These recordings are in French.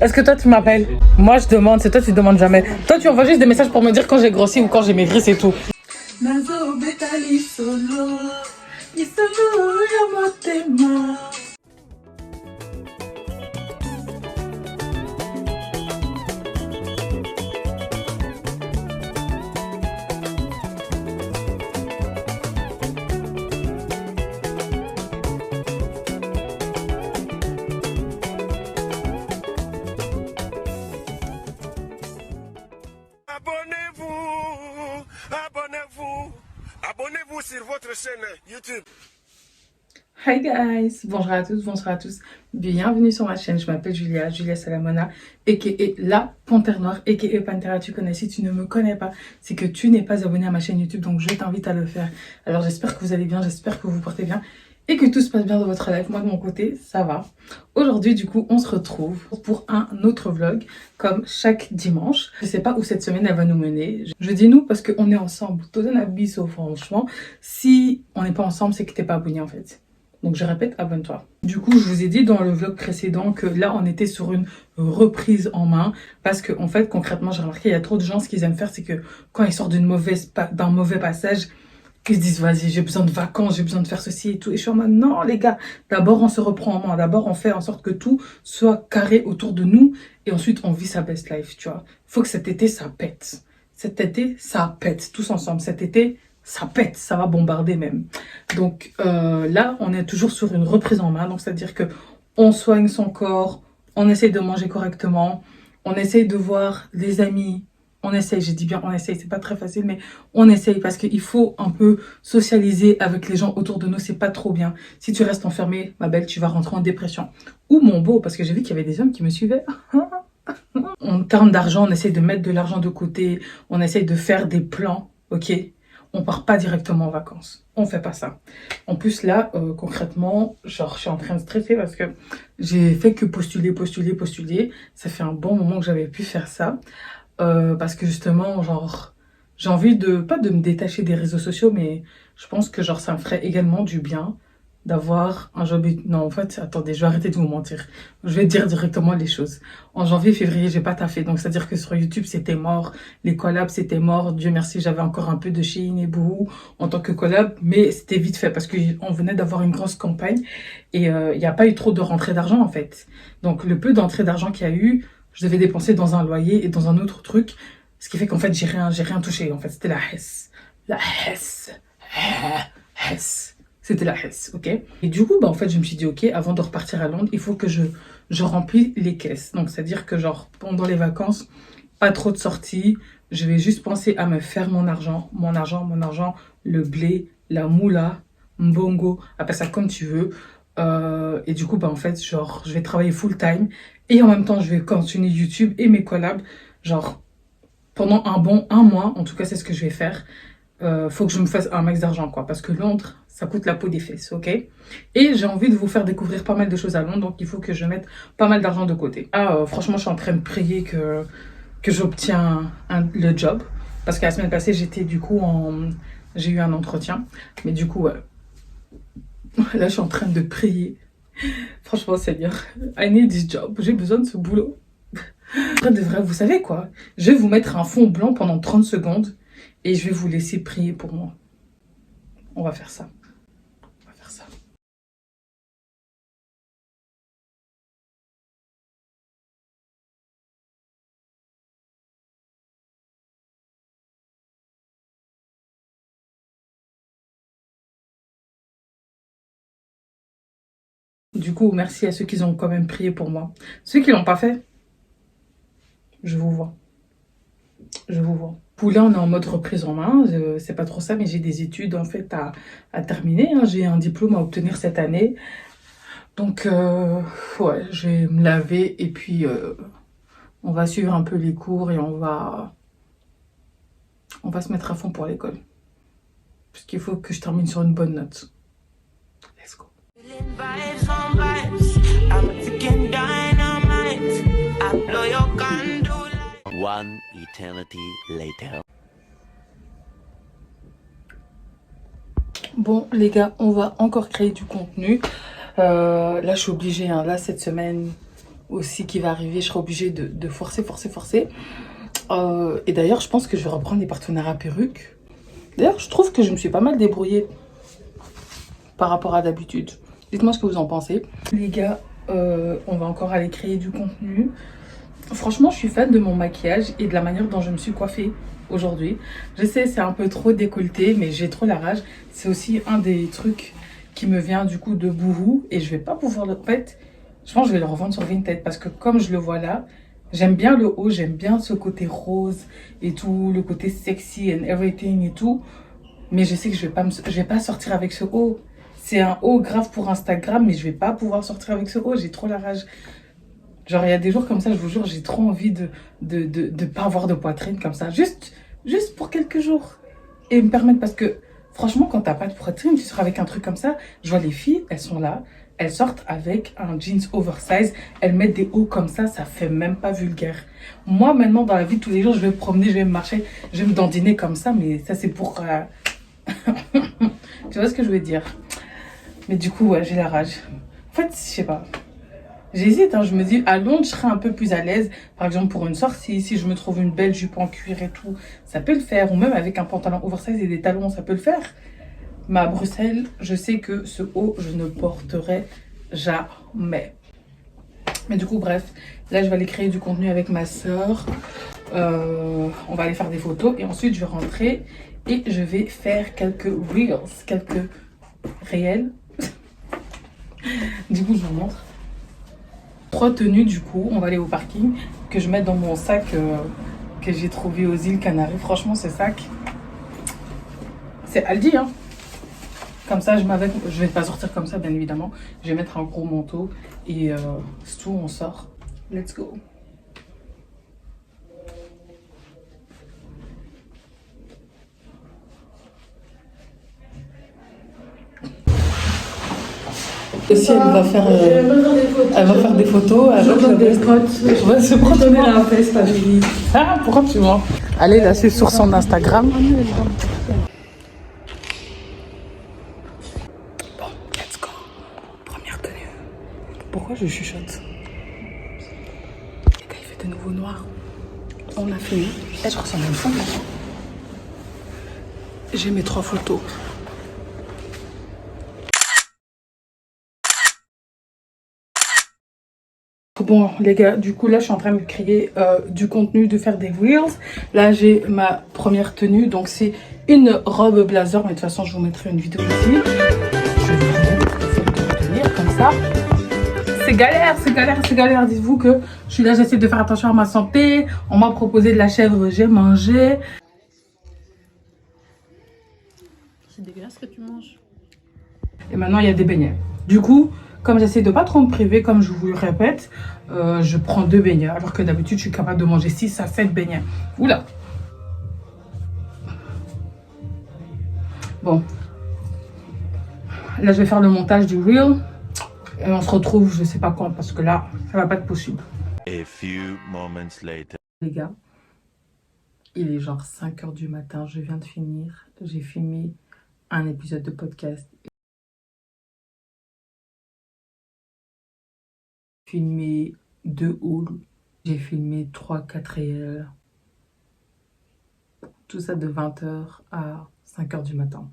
Est-ce que toi tu m'appelles? Moi je demande, c'est toi tu demandes jamais. Toi tu envoies juste des messages pour me dire quand j'ai grossi ou quand j'ai maigri, c'est tout. Abonnez-vous sur votre chaîne YouTube. Hi guys, bonjour à tous, bonsoir à tous. Bienvenue sur ma chaîne, je m'appelle Julia Salamona, aka la Panthère Noire, aka Panthera. Tu connais, si tu ne me connais pas, c'est que tu n'es pas abonné à ma chaîne YouTube, donc je t'invite à le faire. Alors j'espère que vous allez bien, j'espère que vous vous portez bien et que tout se passe bien dans votre life. Moi de mon côté, ça va. Aujourd'hui du coup, on se retrouve pour un autre vlog, comme chaque dimanche. Je sais pas où cette semaine elle va nous mener. Je dis nous parce qu'on est ensemble. Tout un abisso, franchement. Si on n'est pas ensemble, c'est que t'es pas abonné en fait. Donc je répète, abonne-toi. Du coup, je vous ai dit dans le vlog précédent que là, on était sur une reprise en main. Parce que en fait, concrètement, j'ai remarqué, il y a trop de gens, ce qu'ils aiment faire, c'est que quand ils sortent d'un mauvais passage, qu'ils se disent, vas-y, j'ai besoin de vacances, j'ai besoin de faire ceci et tout. Et je suis en mode, non les gars, d'abord on se reprend en main. D'abord, on fait en sorte que tout soit carré autour de nous. Et ensuite, on vit sa best life, tu vois. Il faut que cet été, ça pète. Cet été, ça pète, tous ensemble. Cet été, ça pète, ça va bombarder même. Donc là, on est toujours sur une reprise en main. Donc c'est-à-dire que on soigne son corps, on essaye de manger correctement, on essaye de voir des amis. On essaye, j'ai dit bien on essaye, c'est pas très facile, mais on essaye parce qu'il faut un peu socialiser avec les gens autour de nous, c'est pas trop bien. Si tu restes enfermé, ma belle, tu vas rentrer en dépression. Ou mon beau, parce que j'ai vu qu'il y avait des hommes qui me suivaient. En termes d'argent, on essaye de mettre de l'argent de côté, on essaye de faire des plans, ok? On part pas directement en vacances. On fait pas ça. En plus, là, concrètement, genre, je suis en train de stresser parce que j'ai fait que postuler. Ça fait un bon moment que j'avais pu faire ça. Parce que justement, genre, j'ai envie de, pas de me détacher des réseaux sociaux, mais je pense que genre, ça me ferait également du bien d'avoir un job. Non, en fait, attendez, je vais arrêter de vous mentir. Je vais dire directement les choses. En janvier, février, j'ai pas taffé. Donc, c'est-à-dire que sur YouTube, c'était mort. Les collabs, c'était mort. Dieu merci, j'avais encore un peu de Shein et Boohoo en tant que collab. Mais c'était vite fait parce qu'on venait d'avoir une grosse campagne. Et il n'y a pas eu trop de rentrée d'argent, en fait. Donc, le peu d'entrée d'argent qu'il y a eu, je devais dépenser dans un loyer et dans un autre truc. Ce qui fait qu'en fait, j'ai rien touché. En fait, c'était la Hesse. La Hesse. Hesse. C'était la Hesse, ok? Et du coup, bah, en fait, je me suis dit, ok, avant de repartir à Londres, il faut que je remplis les caisses. Donc, c'est-à-dire que, genre, pendant les vacances, pas trop de sorties. Je vais juste penser à me faire mon argent, le blé, la moula, mbongo, appelle ça comme tu veux. Et du coup, bah, en fait, genre, je vais travailler full time. Et en même temps, je vais continuer YouTube et mes collabs. Genre, pendant un mois, en tout cas, c'est ce que je vais faire. Faut que je me fasse un max d'argent, quoi. Parce que Londres, ça coûte la peau des fesses, ok? Et j'ai envie de vous faire découvrir pas mal de choses à Londres, donc il faut que je mette pas mal d'argent de côté. Franchement, je suis en train de prier que j'obtiens le job. Parce que la semaine passée, j'étais du coup j'ai eu un entretien. Mais du coup, là, je suis en train de prier. Franchement, Seigneur, I need this job. J'ai besoin de ce boulot. De vrai, vous savez quoi? Je vais vous mettre un fond blanc pendant 30 secondes et je vais vous laisser prier pour moi. On va faire ça. On va faire ça. Du coup, merci à ceux qui ont quand même prié pour moi. Ceux qui l'ont pas fait, je vous vois. Je vous vois. Pour là, on est en mode reprise en main. C'est pas trop ça, mais j'ai des études en fait à terminer. Hein. J'ai un diplôme à obtenir cette année. Donc, ouais, je vais me laver et puis on va suivre un peu les cours et on va se mettre à fond pour l'école. Parce qu'il faut que je termine sur une bonne note. Let's go. One eternity later. Bon les gars, on va encore créer du contenu. Là je suis obligée, hein, là cette semaine aussi qui va arriver, je serai obligée de forcer. Et d'ailleurs je pense que je vais reprendre les partenariats perruques. D'ailleurs je trouve que je me suis pas mal débrouillée par rapport à d'habitude. Dites-moi ce que vous en pensez. Les gars, on va encore aller créer du contenu. Franchement, je suis fan de mon maquillage et de la manière dont je me suis coiffée aujourd'hui. Je sais, c'est un peu trop décolleté, mais j'ai trop la rage. C'est aussi un des trucs qui me vient du coup de Boohoo. Et je vais pas pouvoir le... En fait, je pense que je vais le revendre sur Vinted parce que comme je le vois là, j'aime bien le haut, j'aime bien ce côté rose et tout, le côté sexy and everything et tout. Mais je sais que je vais pas sortir avec ce haut. C'est un haut grave pour Instagram, mais je vais pas pouvoir sortir avec ce haut. J'ai trop la rage. Genre, il y a des jours comme ça, je vous jure, j'ai trop envie de pas avoir de poitrine comme ça. Juste pour quelques jours. Et me permettre, parce que franchement, quand t'as pas de poitrine, tu seras avec un truc comme ça. Je vois les filles, elles sont là, elles sortent avec un jeans oversize, elles mettent des hauts comme ça fait même pas vulgaire. Moi, maintenant, dans la vie de tous les jours, je vais me promener, je vais me marcher, je vais me dandiner comme ça, mais ça, c'est pour... Tu vois ce que je veux dire? Mais du coup, ouais, j'ai la rage. En fait, je sais pas. J'hésite, hein, je me dis, à Londres, je serais un peu plus à l'aise. Par exemple, pour une sortie, si je me trouve une belle jupe en cuir et tout, ça peut le faire. Ou même avec un pantalon oversize et des talons, ça peut le faire. Mais à Bruxelles, je sais que ce haut, je ne porterai jamais. Mais du coup, bref, là, je vais aller créer du contenu avec ma soeur. On va aller faire des photos et ensuite, je vais rentrer et je vais faire quelques reels, quelques réels. Du coup, je vous montre. 3 tenues du coup, on va aller au parking, que je mette dans mon sac que j'ai trouvé aux îles Canaries. Franchement, ce sac, c'est Aldi, hein. Comme ça, je vais pas sortir comme ça, bien évidemment. Je vais mettre un gros manteau et c'est tout, on sort. Let's go. Aussi, elle va faire des photos. Je vais se prendre la fesse, pas fini. Ah, pourquoi tu mens? Allez, là, c'est sur son Instagram. Bon, let's go. Première tenue. Pourquoi je chuchote? Les gars, il fait de nouveau noir. On a fini. Et je ressemble à une femme. J'ai mes 3 photos. Bon les gars, du coup là je suis en train de créer du contenu, de faire des reels. Là j'ai ma première tenue, donc c'est une robe blazer, mais de toute façon je vous mettrai une vidéo ici. Je vais vous tenir comme ça. C'est galère. Dites-vous que je suis là, j'essaie de faire attention à ma santé. On m'a proposé de la chèvre, j'ai mangé. C'est dégueulasse ce que tu manges. Et maintenant il y a des beignets. Du coup, comme j'essaie de pas trop me priver, comme je vous le répète, je prends 2 beignets. Alors que d'habitude, je suis capable de manger 6 à 7 beignets. Oula! Bon. Là, je vais faire le montage du reel. Et on se retrouve, je sais pas quand, parce que là, ça va pas être possible. A few moments later. Les gars, il est genre 5 h du matin. Je viens de finir. J'ai filmé un épisode de podcast. Filmé 2 hauls, j'ai filmé 3-4 réels, tout ça de 20 h à 5 h du matin.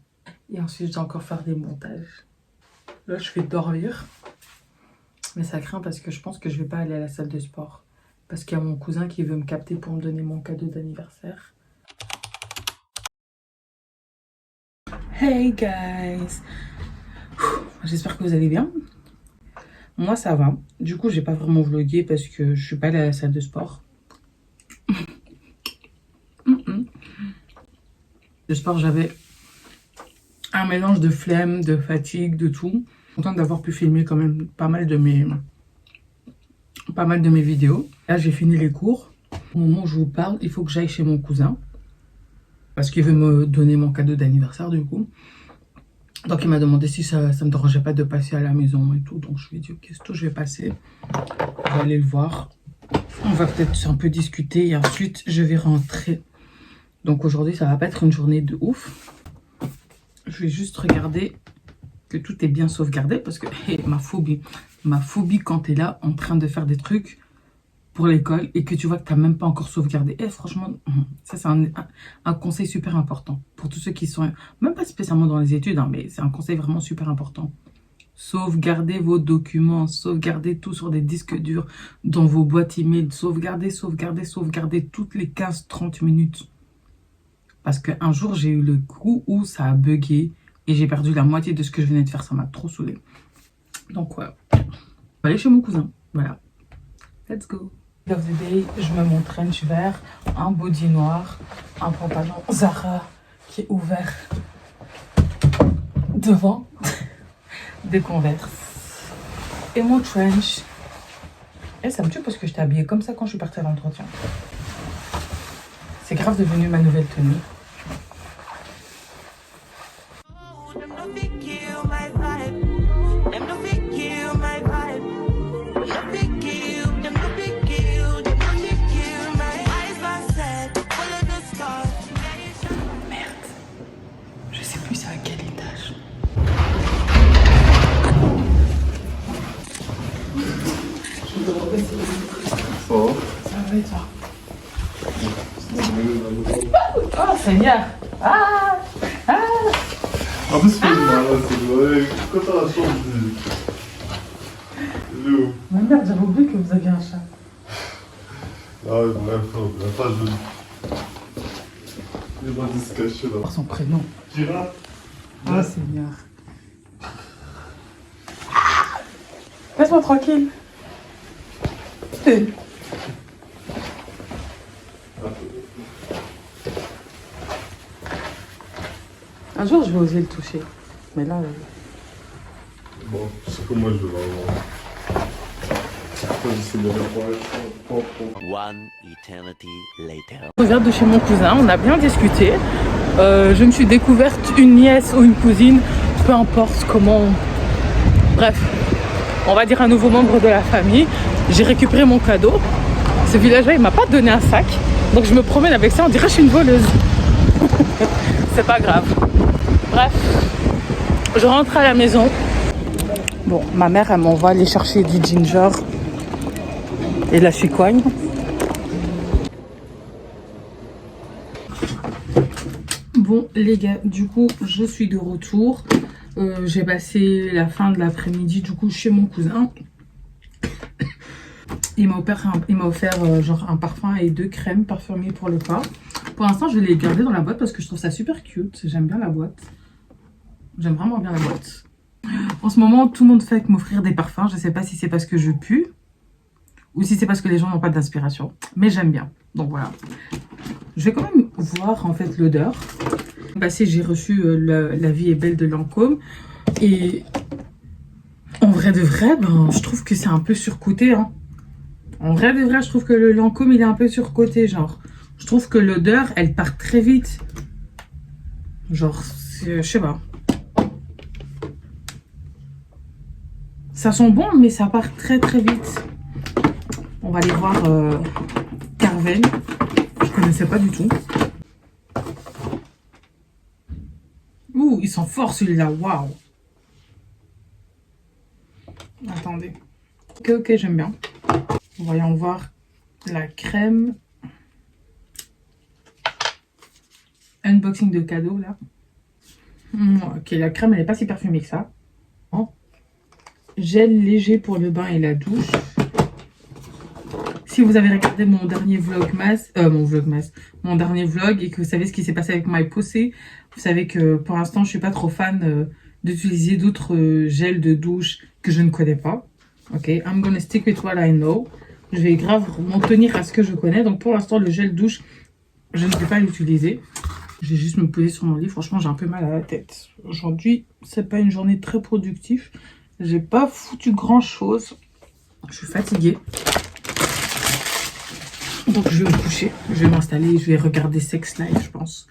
Et ensuite, je dois encore faire des montages. Là, je vais dormir, mais ça craint parce que je pense que je vais pas aller à la salle de sport. Parce qu'il y a mon cousin qui veut me capter pour me donner mon cadeau d'anniversaire. Hey guys! J'espère que vous allez bien. Moi, ça va. Du coup, j'ai pas vraiment vlogué parce que je suis pas allée à la salle de sport. Le sport, j'avais un mélange de flemme, de fatigue, de tout. Je suis contente d'avoir pu filmer quand même pas mal de mes vidéos. Là, j'ai fini les cours. Au moment où je vous parle, il faut que j'aille chez mon cousin. Parce qu'il veut me donner mon cadeau d'anniversaire, du coup. Donc il m'a demandé si ça me dérangeait pas de passer à la maison et tout. Donc je lui ai dit ok, c'est tout, je vais passer. On va aller le voir. On va peut-être un peu discuter et ensuite je vais rentrer. Donc aujourd'hui ça va pas être une journée de ouf. Je vais juste regarder que tout est bien sauvegardé parce que hey, ma phobie quand tu es là en train de faire des trucs pour l'école et que tu vois que tu n'as même pas encore sauvegardé. Et franchement, ça c'est un conseil super important pour tous ceux qui sont, même pas spécialement dans les études, hein, mais c'est un conseil vraiment super important. Sauvegardez vos documents, sauvegardez tout sur des disques durs, dans vos boîtes email, sauvegardez toutes les 15-30 minutes. Parce qu'un jour, j'ai eu le coup où ça a bugué et j'ai perdu la moitié de ce que je venais de faire. Ça m'a trop saoulée. Donc, ouais. On va aller chez mon cousin. Voilà. Let's go. Of the day, je mets mon trench vert, un body noir, un pantalon Zara qui est ouvert devant, des Converse et mon trench. Et ça me tue parce que j'étais habillée comme ça quand je suis partie à l'entretien. C'est grave devenu ma nouvelle tenue. Ça va et toi? Oh Seigneur! Ah! Ah! En plus, c'est mal, c'est vrai. Quand t'as la chance de... Léo. Ma mère, j'avais oublié que vous aviez un chat. Ah ouais, bref, la page de... Il m'a dit se cacher là. Par son prénom. Kira. Oh Seigneur. Laisse-moi tranquille. Un jour, je vais oser le toucher. Mais là... Bon, je sais que moi je vais l'avoir. One eternity later. Je reviens de chez mon cousin, on a bien discuté. Je me suis découverte une nièce ou une cousine, peu importe comment... Bref, on va dire un nouveau membre de la famille. J'ai récupéré mon cadeau. Ce villageois, il m'a pas donné un sac. Donc je me promène avec ça, on dirait que je suis une voleuse. C'est pas grave. Bref, je rentre à la maison. Bon, ma mère, elle m'envoie aller chercher du ginger et de la chicoigne. Bon, les gars, du coup, je suis de retour. J'ai passé la fin de l'après-midi, du coup, chez mon cousin. Il m'a offert genre un parfum et 2 crèmes parfumées pour le corps. Pour l'instant, je vais les garder dans la boîte parce que je trouve ça super cute. J'aime bien la boîte. J'aime vraiment bien la boîte. En ce moment, tout le monde fait m'offrir des parfums. Je ne sais pas si c'est parce que je pue ou si c'est parce que les gens n'ont pas d'inspiration. Mais j'aime bien. Donc voilà. Je vais quand même voir en fait l'odeur. Passé, j'ai reçu La vie est belle de Lancôme. Et en vrai de vrai, ben, je trouve que c'est un peu surcoté. Hein. En vrai de vrai, je trouve que le Lancôme, il est un peu surcoté. Genre, je trouve que l'odeur, elle part très vite. Genre, je sais pas. Ça sent bon, mais ça part très très vite. On va aller voir Carvel. Je connaissais pas du tout. Ouh, il sent fort celui-là. Waouh. Attendez. Ok, j'aime bien. Voyons voir la crème. Unboxing de cadeau là. Ok, la crème elle n'est pas si parfumée que ça. Oh. Gel léger pour le bain et la douche. Si vous avez regardé mon dernier mon dernier vlog et que vous savez ce qui s'est passé avec My Pussy, vous savez que pour l'instant je suis pas trop fan d'utiliser d'autres gels de douche que je ne connais pas. Ok, I'm gonna stick with what I know. Je vais grave m'en tenir à ce que je connais. Donc pour l'instant le gel douche, je ne vais pas l'utiliser. Je vais juste me poser sur mon lit. Franchement j'ai un peu mal à la tête. Aujourd'hui c'est pas une journée très productive. J'ai pas foutu grand chose. Je suis fatiguée. Donc je vais me coucher, je vais m'installer, je vais regarder Sex Life, je pense.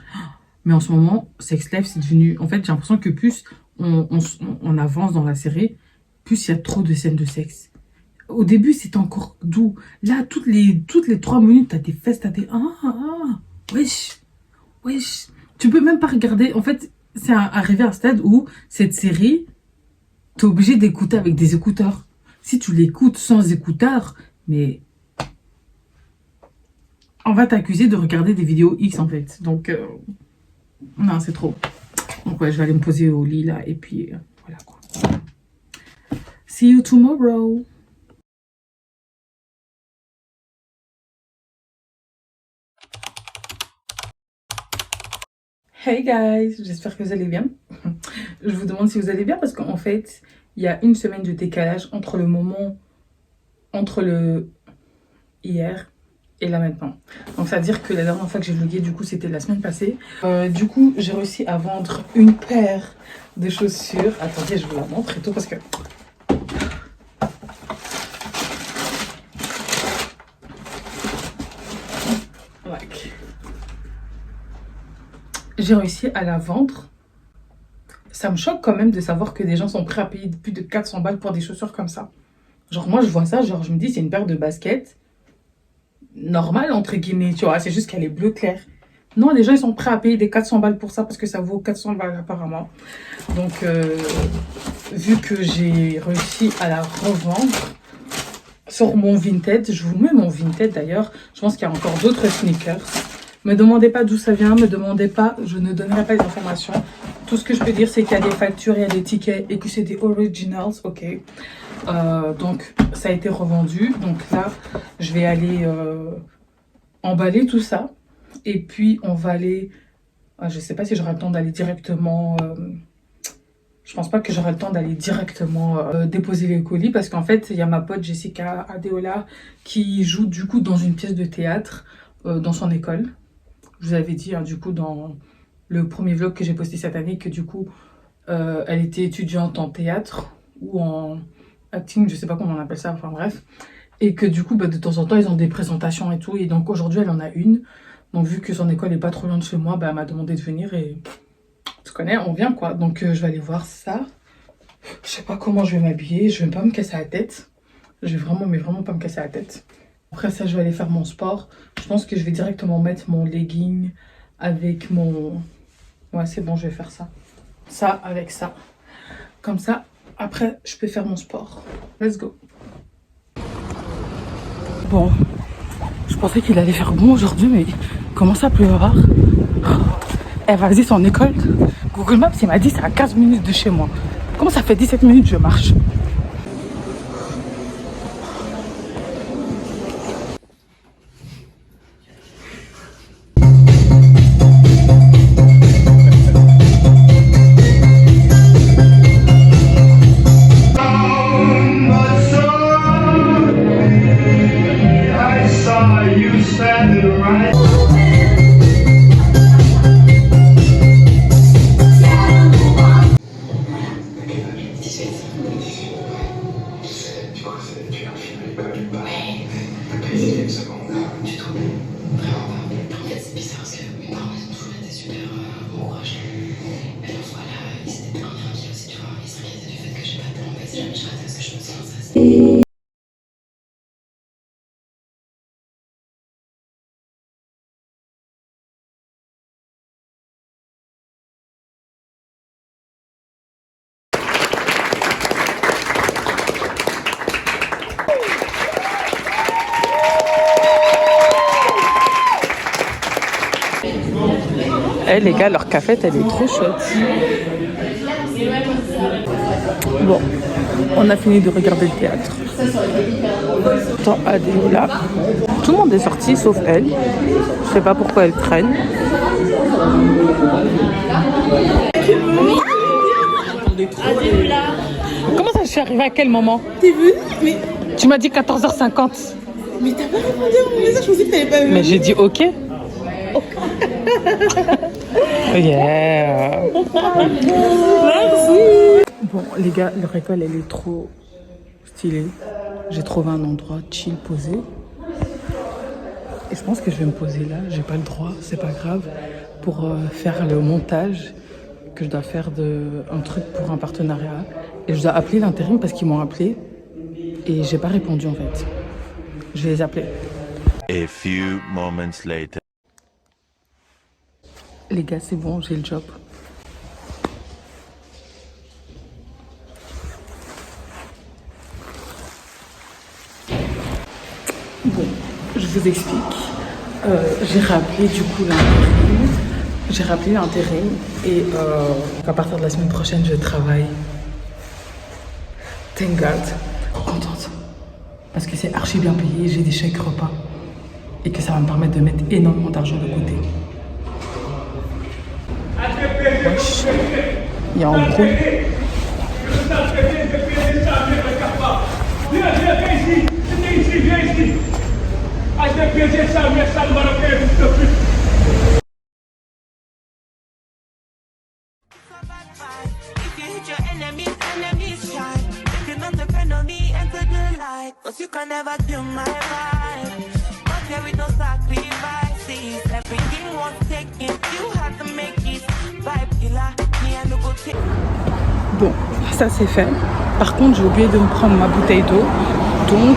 Mais en ce moment, Sex Life, c'est devenu... En fait, j'ai l'impression que plus on avance dans la série, plus il y a trop de scènes de sexe. Au début, c'est encore doux. Là, toutes les 3 minutes, t'as des fesses, t'as des... Wesh, wesh. Tu peux même pas regarder. En fait, c'est arrivé à un stade où cette série, t'es obligé d'écouter avec des écouteurs. Si tu l'écoutes sans écouteurs, mais... on va t'accuser de regarder des vidéos X, en fait. Donc, non, c'est trop. Donc, ouais, je vais aller me poser au lit, là. Et puis, voilà, quoi. See you tomorrow. Hey guys, j'espère que vous allez bien. Je vous demande si vous allez bien parce qu'en fait, il y a une semaine de décalage entre le hier et là maintenant. Donc ça veut dire que la dernière fois que j'ai vlogué, du coup, c'était la semaine passée. Du coup, j'ai réussi à vendre une paire de chaussures. Attendez, je vous la montre et tout parce que... like. J'ai réussi à la vendre. Ça me choque quand même de savoir que des gens sont prêts à payer plus de 400 balles pour des chaussures comme ça. Genre moi je vois ça, genre je me dis c'est une paire de baskets normale entre guillemets, tu vois, c'est juste qu'elle est bleu clair. Non, les gens ils sont prêts à payer des 400 balles pour ça parce que ça vaut 400 balles apparemment. Donc vu que j'ai réussi à la revendre sur mon Vinted, je vous mets mon Vinted d'ailleurs, je pense qu'il y a encore d'autres sneakers. Me demandez pas d'où ça vient, me demandez pas, je ne donnerai pas les informations. Tout ce que je peux dire, c'est qu'il y a des factures, il y a des tickets et que c'est des originals, ok. Donc, ça a été revendu. Donc là, je vais aller emballer tout ça. Et puis, on va aller... je sais pas si j'aurai le temps d'aller directement... je pense pas que j'aurai le temps d'aller directement déposer les colis. Parce qu'en fait, il y a ma pote Jessica Adeola qui joue du coup dans une pièce de théâtre dans son école. Je vous avais dit, hein, du coup, dans le premier vlog que j'ai posté cette année, que du coup, elle était étudiante en théâtre ou en acting, je sais pas comment on appelle ça, enfin bref. Et que du coup, bah, de temps en temps, ils ont des présentations et tout. Et donc aujourd'hui, elle en a une. Donc vu que son école est pas trop loin de chez moi, bah, elle m'a demandé de venir et tu connais, on vient quoi. Donc je vais aller voir ça. Je sais pas comment je vais m'habiller, je vais pas me casser la tête. Je vais vraiment, mais vraiment pas me casser la tête. Après ça, je vais aller faire mon sport. Je pense que je vais directement mettre mon legging avec mon... Ouais, c'est bon, je vais faire ça. Ça avec ça. Comme ça, après, je peux faire mon sport. Let's go. Bon, je pensais qu'il allait faire bon aujourd'hui, mais il commence à pleuvoir. Eh, vas-y, son école. Google Maps, il m'a dit c'est à 15 minutes de chez moi. Comment ça fait 17 minutes je marche? Eh les gars, leur cafette, elle est trop chouette. Bon, on a fini de regarder le théâtre. Tant Adéola. Tout le monde est sorti sauf elle. Je sais pas pourquoi elle traîne. Comment ça, je suis arrivée à quel moment? T'es venu, mais... Tu m'as dit 14h50. Mais t'as pas répondu à mon message, je pensais que t'avais pas vu. Mais j'ai dit ok. Yeah. Merci. Bon les gars, leur école elle est trop stylée. J'ai trouvé un endroit chill posé. Et je pense que je vais me poser là. J'ai pas le droit, c'est pas grave. Pour faire le montage que je dois faire un truc pour un partenariat. Et je dois appeler l'intérim parce qu'ils m'ont appelé. Et j'ai pas répondu en fait. Je vais les appeler. A few moments later. Les gars, c'est bon, j'ai le job. Bon, je vous explique. J'ai rappelé du coup l'intérim. J'ai rappelé l'intérim et à partir de la semaine prochaine, je travaille. Thank God. Contente. Parce que c'est archi bien payé, j'ai des chèques repas. Et que ça va me permettre de mettre énormément d'argent de côté. Wesh. Il y a un bruit. If you hit your enemies shine. If you not depend on me, enter the light. Cause you can never kill my vibe. Not here with no sacrifices. Everything was taken, you had to make it. Vibe killer, me and no go take. Bon, ça c'est fait. Par contre, j'ai oublié de me prendre ma bouteille d'eau. Donc,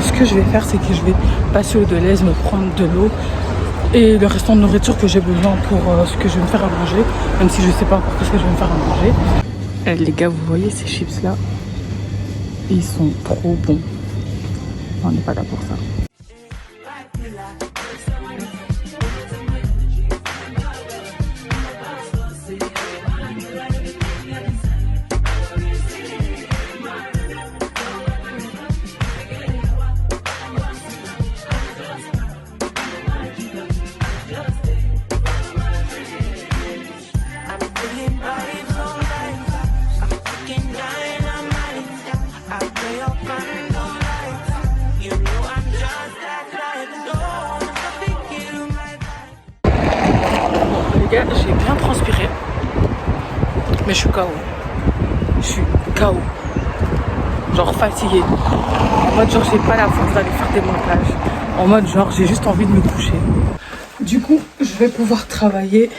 ce que je vais faire, c'est que je vais passer au Deleuze, me prendre de l'eau et le restant de nourriture que j'ai besoin pour ce que je vais me faire à manger. Même si je sais pas encore ce que je vais me faire à manger. Les gars, vous voyez ces chips là? Ils sont trop bons. On n'est pas là pour ça. Les gars, j'ai bien transpiré, mais je suis KO. Je suis KO. Genre fatiguée. En mode genre j'ai pas la force d'aller faire des montages. En mode genre j'ai juste envie de me coucher. Du coup, je vais pouvoir travailler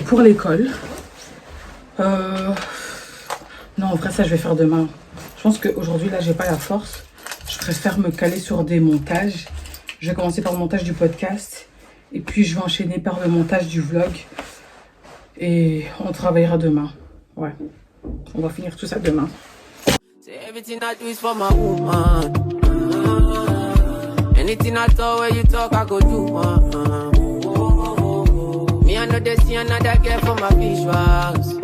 pour l'école. Non, en vrai ça je vais faire demain. Je pense qu'aujourd'hui là j'ai pas la force. Je préfère me caler sur des montages. Je vais commencer par le montage du podcast. Et puis je vais enchaîner par le montage du vlog. Et on travaillera demain. Ouais. On va finir tout ça demain. Everything I do is for my woman. Anything I talk where you talk, I go do. Me, I know they see another girl for my visuals.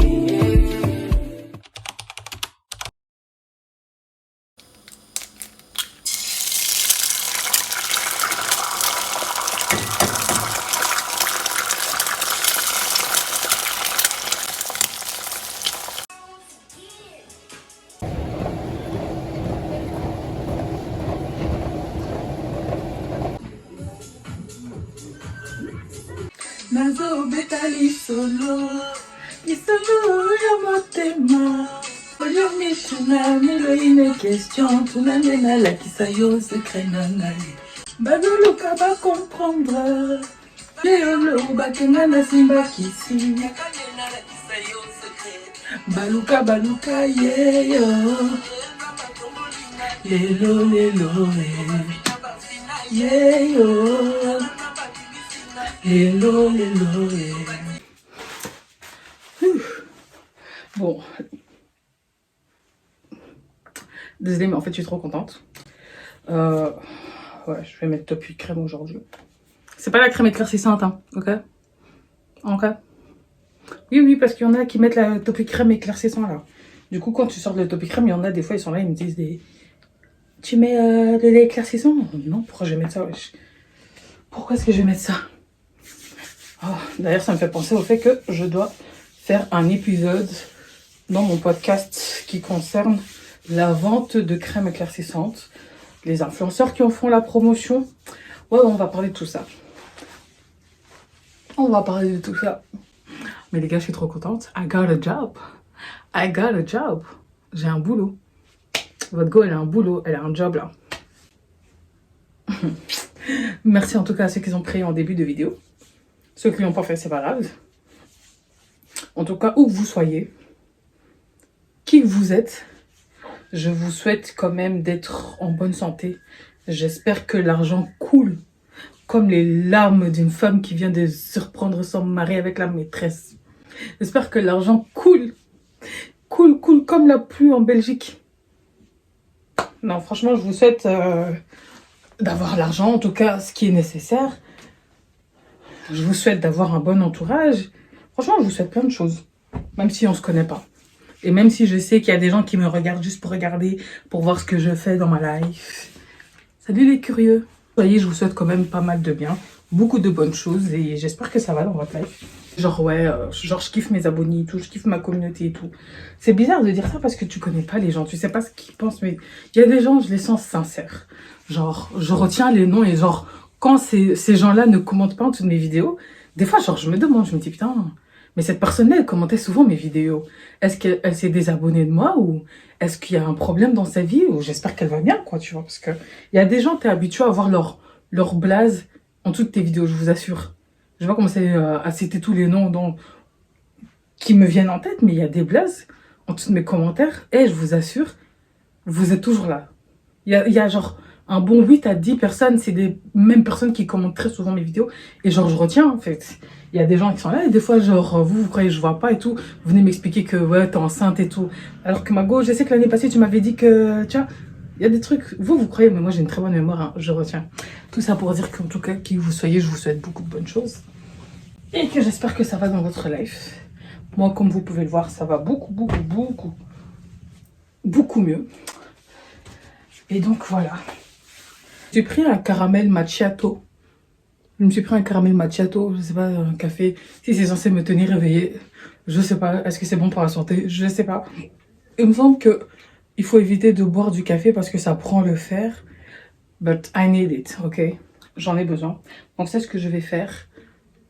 Nazo betali solo, isolo ya motema. Oyo mishuna milo ine question, tunanena la kisayo secret nanali. Badoluka ba comprendre, yeolo bakenga na simba kisi. Baluka baluka yeyo, lelo lelo yeyo. Hello, hello. Bon. Désolée, mais en fait, je suis trop contente. Ouais, je vais mettre Topi crème aujourd'hui. C'est pas la crème éclaircissante, hein, ok? Ok? Oui, parce qu'il y en a qui mettent la Topi crème éclaircissante, là. Du coup, quand tu sors de la Topi crème, il y en a des fois, ils sont là, ils me disent Tu mets de l'éclaircissant? Non, pourquoi je vais mettre ça, wesh? Pourquoi est-ce que je vais mettre ça? Oh, d'ailleurs, ça me fait penser au fait que je dois faire un épisode dans mon podcast qui concerne la vente de crème éclaircissante. Les influenceurs qui en font la promotion. Ouais, on va parler de tout ça. On va parler de tout ça. Mais les gars, je suis trop contente. I got a job. I got a job. J'ai un boulot. Votre go, elle a un boulot. Elle a un job, là. Merci en tout cas à ceux qui ont créé en début de vidéo. Ceux qui l'ont pas fait, c'est pas grave. En tout cas, où que vous soyez, qui que vous êtes, je vous souhaite quand même d'être en bonne santé. J'espère que l'argent coule comme les larmes d'une femme qui vient de se reprendre son mari avec la maîtresse. J'espère que l'argent coule comme la pluie en Belgique. Non, franchement, je vous souhaite d'avoir l'argent, en tout cas, ce qui est nécessaire. Je vous souhaite d'avoir un bon entourage. Franchement, je vous souhaite plein de choses, même si on ne se connaît pas. Et même si je sais qu'il y a des gens qui me regardent juste pour regarder, pour voir ce que je fais dans ma life. Salut les curieux. Vous voyez, je vous souhaite quand même pas mal de bien, beaucoup de bonnes choses et j'espère que ça va dans votre life. Genre ouais, genre je kiffe mes abonnés et tout, je kiffe ma communauté et tout. C'est bizarre de dire ça parce que tu connais pas les gens, tu sais pas ce qu'ils pensent, mais il y a des gens, je les sens sincères. Genre, je retiens les noms et genre, quand ces gens-là ne commentent pas en dessous de mes vidéos, des fois, genre, je me demande, je me dis putain, mais cette personne-là, elle commentait souvent mes vidéos. Est-ce qu'elle s'est désabonnée de moi ou est-ce qu'il y a un problème dans sa vie ou j'espère qu'elle va bien, quoi, tu vois. Parce que il y a des gens, t'es habitué à voir leur blaze en toutes tes vidéos, je vous assure. Je vais pas commencer à citer tous les noms qui me viennent en tête, mais il y a des blazes en dessous de mes commentaires. Et je vous assure, vous êtes toujours là. Il y a genre un bon 8 à 10 personnes, c'est des mêmes personnes qui commentent très souvent mes vidéos. Et genre, je retiens, en fait. Il y a des gens qui sont là et des fois, genre, vous croyez que je vois pas et tout. Vous venez m'expliquer que, ouais, t'es enceinte et tout. Alors que Mago, je sais que l'année passée, tu m'avais dit que, tu vois, il y a des trucs, vous croyez, mais moi, j'ai une très bonne mémoire, hein, je retiens. Tout ça pour dire qu'en tout cas, qui vous soyez, je vous souhaite beaucoup de bonnes choses. Et que j'espère que ça va dans votre life. Moi, comme vous pouvez le voir, ça va beaucoup mieux. Et donc, voilà. J'ai pris un caramel macchiato. Je me suis pris un caramel macchiato, je sais pas, un café. Si c'est censé me tenir éveillée, je sais pas. Est-ce que c'est bon pour la santé? Je sais pas. Il me semble que il faut éviter de boire du café parce que ça prend le fer. But I need it, ok? J'en ai besoin. Donc c'est ce que je vais faire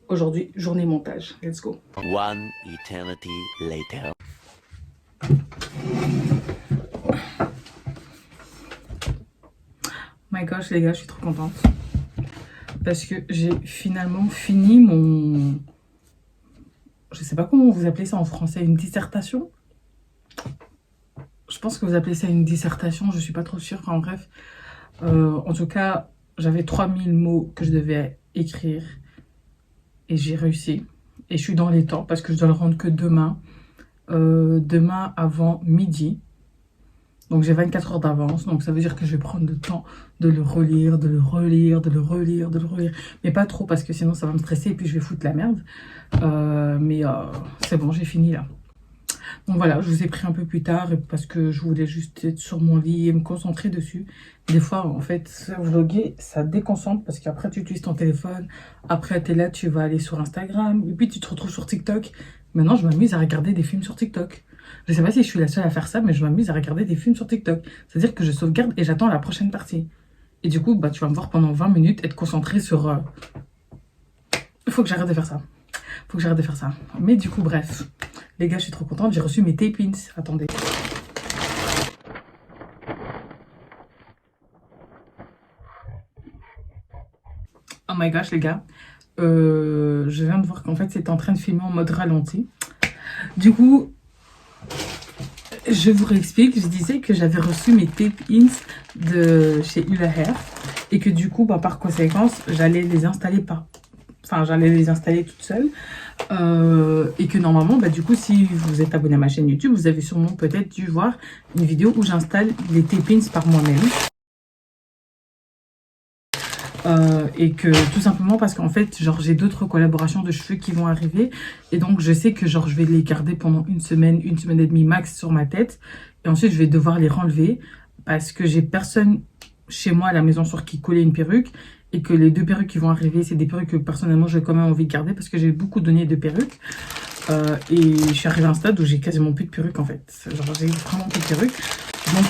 aujourd'hui, journée montage. Let's go. One eternity later. My gosh les gars, je suis trop contente. Parce que j'ai finalement fini mon... Je sais pas comment vous appelez ça en français, une dissertation? Je pense que vous appelez ça une dissertation, je suis pas trop sûre, enfin bref. En tout cas, j'avais 3000 mots que je devais écrire. Et j'ai réussi. Et je suis dans les temps parce que je dois le rendre que demain. Demain avant midi. Donc j'ai 24 heures d'avance. Donc ça veut dire que je vais prendre le temps de le relire, de le relire. Mais pas trop parce que sinon ça va me stresser et puis je vais foutre la merde. Mais c'est bon, j'ai fini là. Donc voilà, je vous ai pris un peu plus tard parce que je voulais juste être sur mon lit et me concentrer dessus. Des fois, en fait, vlogger, ça déconcentre parce qu'après, tu utilises ton téléphone. Après, tu es là, tu vas aller sur Instagram. Et puis, tu te retrouves sur TikTok. Maintenant, je m'amuse à regarder des films sur TikTok. Je sais pas si je suis la seule à faire ça, mais je m'amuse à regarder des films sur TikTok. C'est-à-dire que je sauvegarde et j'attends la prochaine partie. Et du coup, bah, tu vas me voir pendant 20 minutes être concentré sur... Il faut que j'arrête de faire ça. Mais du coup, bref. Les gars, je suis trop contente. J'ai reçu mes tape-ins. Attendez. Oh my gosh, les gars. Je viens de voir qu'en fait, c'était en train de filmer en mode ralenti. Du coup, je vous réexplique. Je disais que j'avais reçu mes tape-ins de chez Hula Hair. Et que du coup, bah, par conséquence, j'allais les installer toute seule. Et que normalement, bah, du coup, si vous êtes abonné à ma chaîne YouTube, vous avez sûrement peut-être dû voir une vidéo où j'installe les tape-ins par moi-même. Et que tout simplement parce qu'en fait, genre, j'ai d'autres collaborations de cheveux qui vont arriver. Et donc, je sais que genre, je vais les garder pendant une semaine et demie max sur ma tête. Et ensuite, je vais devoir les renlever parce que j'ai personne chez moi à la maison sur qui coller une perruque. Et que les deux perruques qui vont arriver, c'est des perruques que personnellement j'ai quand même envie de garder parce que j'ai beaucoup donné de perruques. Et je suis arrivée à un stade où j'ai quasiment plus de perruques en fait. Genre j'ai vraiment plus de perruques. Donc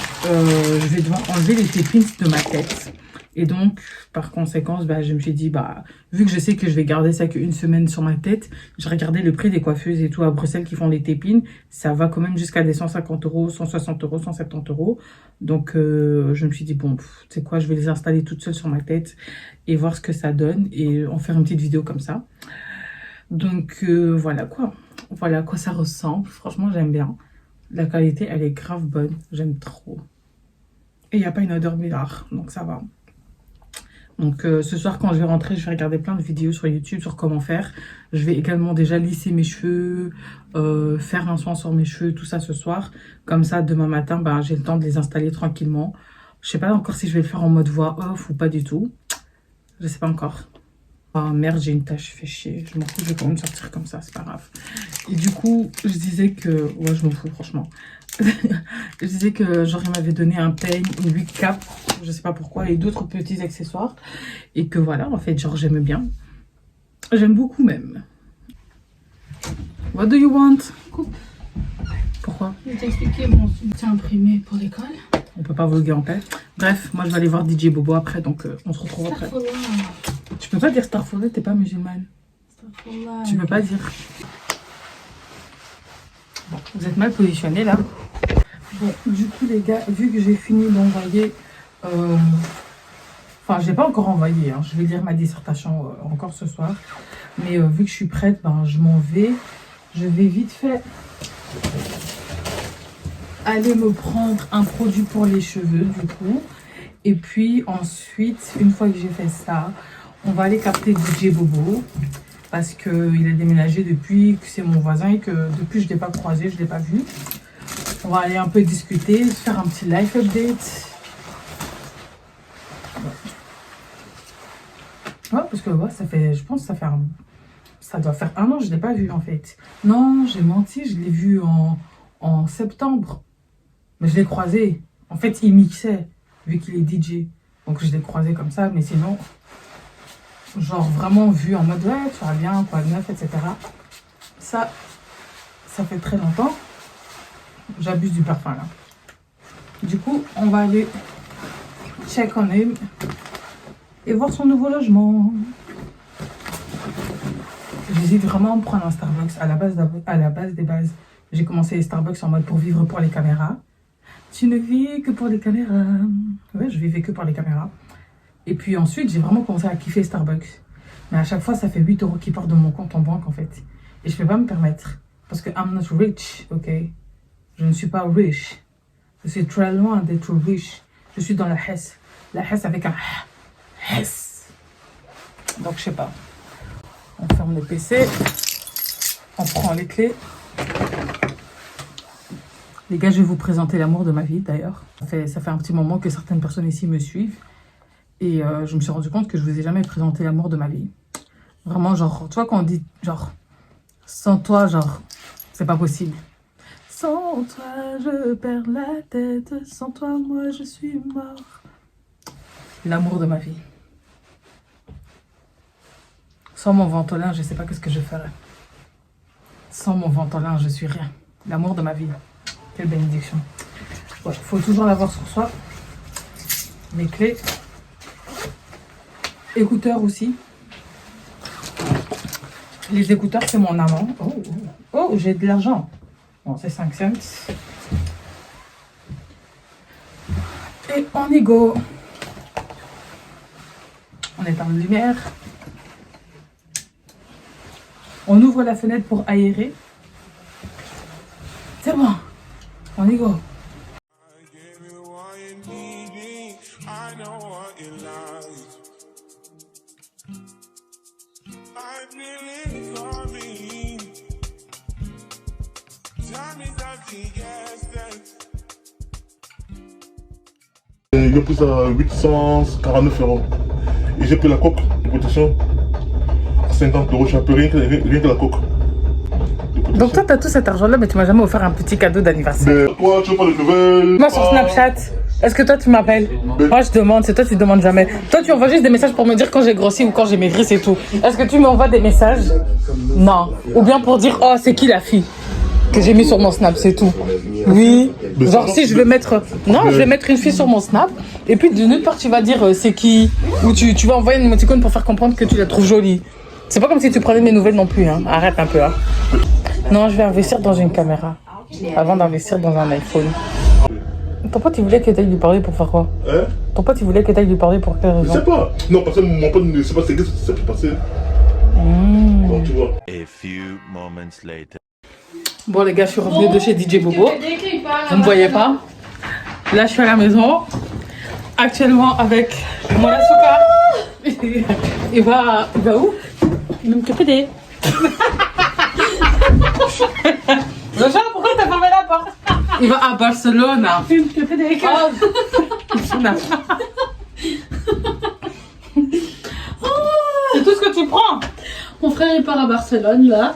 je vais devoir enlever les tape-ins de ma tête. Et donc par conséquence, bah, je me suis dit, bah, vu que je sais que je vais garder ça qu'une semaine sur ma tête, j'ai regardé le prix des coiffeuses et tout à Bruxelles qui font les tape-ins. Ça va quand même jusqu'à des 150 €, 160 €, 170 €. Donc je me suis dit, bon, tu sais quoi, je vais les installer toutes seules sur ma tête et voir ce que ça donne et en faire une petite vidéo comme ça. Donc voilà quoi. Voilà à quoi ça ressemble. Franchement, j'aime bien. La qualité, elle est grave bonne. J'aime trop. Et il n'y a pas une odeur bizarre, donc ça va. Donc ce soir, quand je vais rentrer, je vais regarder plein de vidéos sur YouTube sur comment faire. Je vais également déjà lisser mes cheveux, faire un soin sur mes cheveux, tout ça ce soir. Comme ça, demain matin, ben, j'ai le temps de les installer tranquillement. Je sais pas encore si je vais le faire en mode voix off ou pas du tout. Je sais pas encore. Oh merde, j'ai une tache, fait chier. Je m'en fous, je vais quand même sortir comme ça, c'est pas grave. Et du coup, je disais que... Ouais, je m'en fous, franchement. Je disais que genre, il m'avait donné un peigne, une wig cap, je sais pas pourquoi, et d'autres petits accessoires. Et que voilà, en fait, genre, j'aime bien. J'aime beaucoup même. What do you want? Coupe. Pourquoi? Je vais t'expliquer mon soutien imprimé pour l'école. On peut pas voguer en paix. Bref, moi, je vais aller voir DJ Bobo après, donc on se retrouve après. Tu peux pas dire Starfallah, t'es pas musulmane. Tu peux pas dire. Bon, vous êtes mal positionnés là. Bon, du coup les gars, vu que j'ai fini d'envoyer... Enfin, je l'ai pas encore envoyé, hein. Je vais lire ma dissertation encore ce soir. Mais vu que je suis prête, ben, je m'en vais. Je vais vite fait aller me prendre un produit pour les cheveux du coup. Et puis ensuite, une fois que j'ai fait ça, on va aller capter DJ Bobo. Parce qu'il a déménagé depuis que c'est mon voisin et que depuis je ne l'ai pas croisé, je ne l'ai pas vu. On va aller un peu discuter, faire un petit life update. Ouais, parce que ouais, ça fait, je pense que ça doit faire 1 an que je ne l'ai pas vu en fait. Non, j'ai menti, je l'ai vu en septembre. Mais je l'ai croisé. En fait, il mixait, vu qu'il est DJ. Donc je l'ai croisé comme ça, mais sinon... Genre vraiment vu en mode ouais, tu vas bien, quoi de neuf, etc. Ça fait très longtemps. J'abuse du parfum là. Du coup, on va aller check on him et voir son nouveau logement. J'hésite vraiment à me prendre un Starbucks à la base des bases. J'ai commencé les Starbucks en mode pour vivre pour les caméras. Tu ne vis que pour les caméras. Ouais, je vivais que pour les caméras. Et puis ensuite, j'ai vraiment commencé à kiffer Starbucks. Mais à chaque fois, ça fait 8 € qui partent de mon compte en banque, en fait. Et je ne peux pas me permettre. Parce que I'm not rich, ok? Je ne suis pas riche. Je suis très loin d'être riche. Je suis dans la hesse. La hesse avec un hesse. Donc, je sais pas. On ferme le PC. On prend les clés. Les gars, je vais vous présenter l'amour de ma vie, d'ailleurs. Ça fait un petit moment que certaines personnes ici me suivent. Et je me suis rendu compte que je vous ai jamais présenté l'amour de ma vie. Vraiment, genre, tu vois, quand on dit, genre, sans toi, genre, c'est pas possible. Sans toi, je perds la tête. Sans toi, moi, je suis mort. L'amour de ma vie. Sans mon ventolin, je sais pas qu'est-ce que je ferais. Sans mon ventolin, je suis rien. L'amour de ma vie. Quelle bénédiction. Ouais, faut toujours l'avoir sur soi. Les clés. Écouteurs aussi. Les écouteurs, c'est mon amant. Oh, j'ai de l'argent. Bon, c'est 5 cents. Et on y go. On éteint la lumière. On ouvre la fenêtre pour aérer. C'est bon. On y go. Il a pris ça à 849 €. Et j'ai pris la coque de protection à 50 €. J'ai payé rien que la coque. Donc toi, tu as tout cet argent-là, mais tu m'as jamais offert un petit cadeau d'anniversaire. Mais toi, tu veux pas de nouvelles? Moi, sur Snapchat, est-ce que toi, tu m'appelles? Moi, je demande, c'est toi, tu demandes jamais. Toi, tu envoies juste des messages pour me dire quand j'ai grossi ou quand j'ai maigri, c'est tout. Est-ce que tu m'envoies des messages? Non. Ou bien pour dire, oh, c'est qui la fille que j'ai mis sur mon Snap, c'est tout. Oui. Genre, si je veux mettre... Non, je vais mettre une fille sur mon Snap. Et puis, d'une autre part, tu vas dire, c'est qui? Ou tu vas envoyer une émoticône pour faire comprendre que tu la trouves jolie. C'est pas comme si tu prenais mes nouvelles non plus, hein. Arrête un peu, hein. Non, je vais investir dans une caméra avant d'investir dans un iPhone. Ton pote, il voulait que tu ailles lui parler pour faire quoi? Hein? Ton pote, il voulait que tu ailles lui parler pour quelle raison? Je sais pas. Non, parce que mon pote ne sait pas ce qui s'est passé. Donc, tu vois. A few moments later. Bon les gars, je suis revenue de chez DJ Bobo. Vous me voyez pas. Là, je suis à la maison. Actuellement avec mon Asuka. Il va où? Il va me caper. Rocha, pourquoi t'as fermé la porte? Il va à Barcelone. Il me caper des Oh. C'est tout ce que tu prends. Mon frère il part à Barcelone là.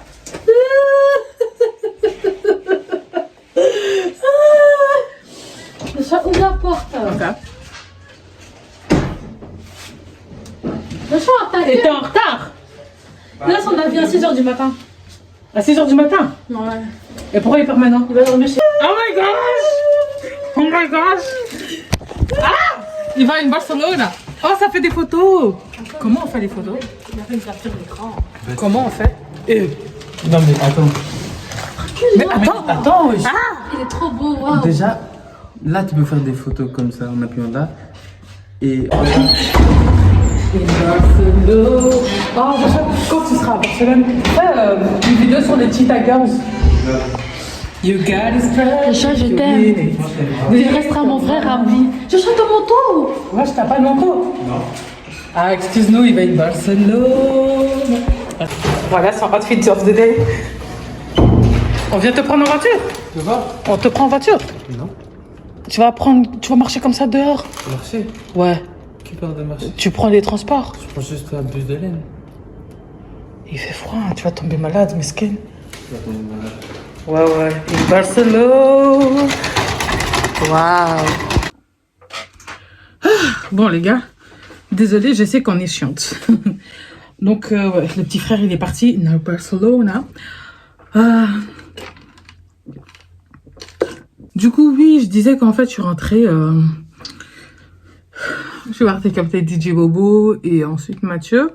Déjà ouvre la porte. Déjà Et t'es en retard. là son avion à 6h du matin. À 6h du matin. Ouais. Et pourquoi il part maintenant? Il va dormir chez. Oh my gosh! Oh my gosh! Ah! Il va à une Barcelone. Oh, ça fait des photos. Comment on fait les photos? Il a fait une capture d'écran. Comment on fait? Non mais attends. Mais attends, oui. Il est trop beau, waouh. Déjà, là tu peux faire des photos comme ça en appuyant là. Et Barcelone. Oh, quand tu seras à Barcelone, fais une vidéo sur les Cheetah Girls. You got it straight. Joshua, je t'aime. Il restera mon frère à vie. Joshua, ton manteau. Ouais, je t'ai pas de manteau. Non. Ah, excuse-nous, il va à Barcelone. Voilà son outfit of the day. On vient te prendre en voiture. tu vois? On te prend en voiture. Non. Tu vas marcher comme ça dehors. Marcher. Ouais. Qui parle de marcher? Tu prends les transports. Je prends juste un bus de laine. Il fait froid, tu vas tomber malade, mesquin. Tu vas tomber malade. Ouais. Barcelone. Waouh. Bon les gars, désolé, je sais qu'on est chiante. Donc ouais, le petit frère il est parti à Barcelone. Du coup oui, je disais qu'en fait je suis rentrée. Je suis partie capter DJ Bobo et ensuite Mathieu.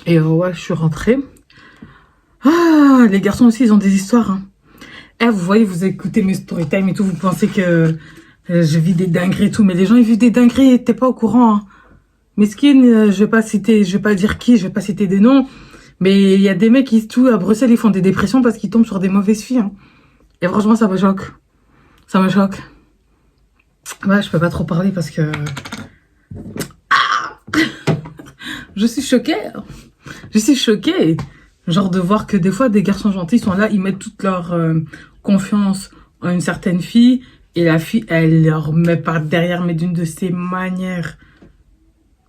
Et ouais, je suis rentrée. Ah, les garçons aussi, ils ont des histoires. Hein. Vous voyez, vous écoutez mes story time et tout, vous pensez que je vis des dingueries et tout. Mais les gens, ils vivent des dingueries, t'es pas au courant. Hein. Mesquine, je vais pas dire qui, je vais pas citer des noms. Mais il y a des mecs qui, tout à Bruxelles, ils font des dépressions parce qu'ils tombent sur des mauvaises filles. Hein. Et franchement, ça me choque. Ça me choque. Ouais, je peux pas trop parler parce que... Ah je suis choquée. Je suis choquée. Genre de voir que des fois, des garçons gentils sont là, ils mettent toute leur confiance en une certaine fille. Et la fille, elle leur met par derrière, mais d'une de ses manières.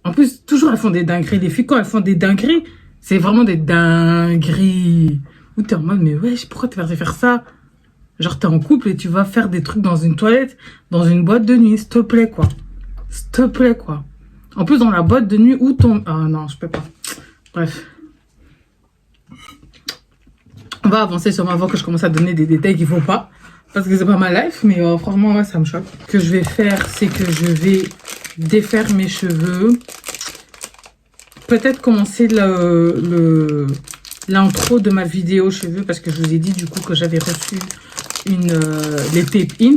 En plus, toujours, elles font des dingueries. Les filles, quand elles font des dingueries, c'est vraiment des dingueries. Ou t'es en mode, mais wesh, pourquoi tu vas faire ça? Genre, t'es en couple et tu vas faire des trucs dans une toilette, dans une boîte de nuit. S'il te plaît, quoi. S'il te plaît, quoi. En plus, dans la boîte de nuit où ton... Ah non, je peux pas. Bref. On va avancer sur moi avant que je commence à donner des détails qu'il faut pas. Parce que c'est pas ma life, mais franchement, ouais, ça me choque. Ce que je vais faire, c'est que je vais défaire mes cheveux. Peut-être commencer l'intro de ma vidéo cheveux, parce que je vous ai dit du coup que j'avais reçu les tape-ins.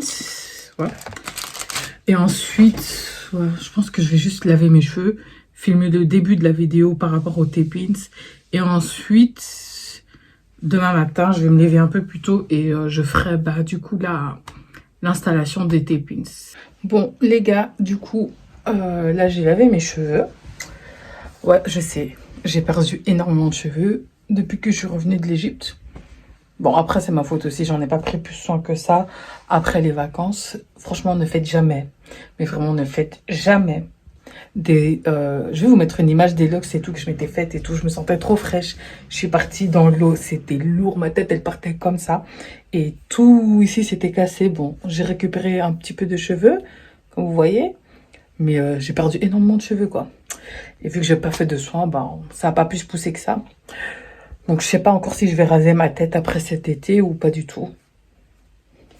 Ouais. Et ensuite, ouais, je pense que je vais juste laver mes cheveux, filmer le début de la vidéo par rapport aux tape-ins. Et ensuite, demain matin, je vais me lever un peu plus tôt et je ferai du coup l'installation des tape-ins. Bon, les gars, du coup, là, j'ai lavé mes cheveux. Ouais, je sais, j'ai perdu énormément de cheveux depuis que je suis revenue de l'Égypte. Bon, après, c'est ma faute aussi, j'en ai pas pris plus soin que ça après les vacances. Franchement, ne faites jamais, mais vraiment, ne faites jamais des... je vais vous mettre une image des locks et tout que je m'étais faite et tout. Je me sentais trop fraîche. Je suis partie dans l'eau, c'était lourd, ma tête, elle partait comme ça. Et tout ici, c'était cassé. Bon, j'ai récupéré un petit peu de cheveux, comme vous voyez. Mais j'ai perdu énormément de cheveux, quoi. Et vu que j'ai pas fait de soins, ça n'a pas pu se pousser que ça. Donc, je sais pas encore si je vais raser ma tête après cet été ou pas du tout.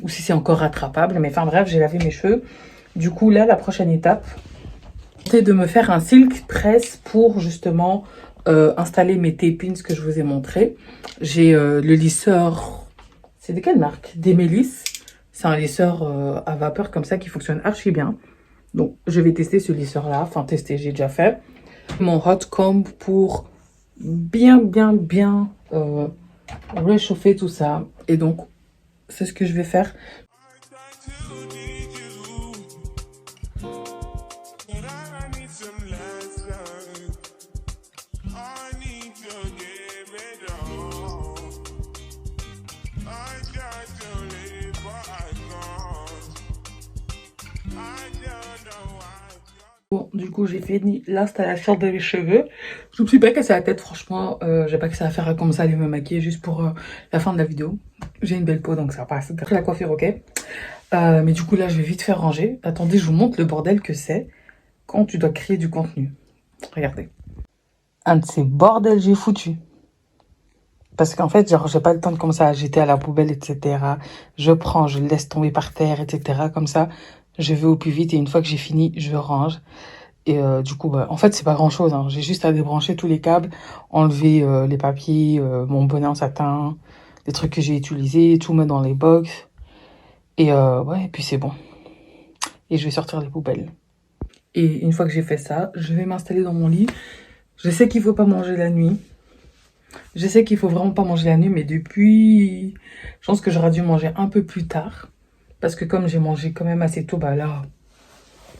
Ou si c'est encore rattrapable. Mais enfin, bref, j'ai lavé mes cheveux. Du coup, là, la prochaine étape, c'est de me faire un silk press pour, justement, installer mes tape-ins que je vous ai montré. J'ai le lisseur... C'est de quelle marque? Demelis. C'est un lisseur à vapeur comme ça qui fonctionne archi bien. Donc, je vais tester ce lisseur-là. Enfin, tester, j'ai déjà fait. Mon hot comb pour bien réchauffer tout ça. Et donc, c'est ce que je vais faire. Bon, du coup, j'ai fini l'installation de mes cheveux. Je me suis pas cassé la tête, franchement. J'ai pas que ça à faire à commencer à aller me maquiller juste pour la fin de la vidéo. J'ai une belle peau, donc ça passe. Après la coiffure, ok. Mais du coup, là, je vais vite faire ranger. Attendez, je vous montre le bordel que c'est quand tu dois créer du contenu. Regardez. Un de ces bordels j'ai foutu. Parce qu'en fait, genre, j'ai pas le temps de commencer à jeter à la poubelle, etc. Je prends, je laisse tomber par terre, etc. Comme ça, je vais au plus vite et une fois que j'ai fini, je range. Et du coup, bah, en fait, c'est pas grand-chose. Hein. J'ai juste à débrancher tous les câbles, enlever les papiers, mon bonnet en satin, les trucs que j'ai utilisés, tout mettre dans les box. Et ouais, et puis c'est bon. Et je vais sortir les poubelles. Et une fois que j'ai fait ça, je vais m'installer dans mon lit. Je sais qu'il faut pas manger la nuit. Je sais qu'il faut vraiment pas manger la nuit, mais depuis... Je pense que j'aurais dû manger un peu plus tard. Parce que comme j'ai mangé quand même assez tôt, bah là...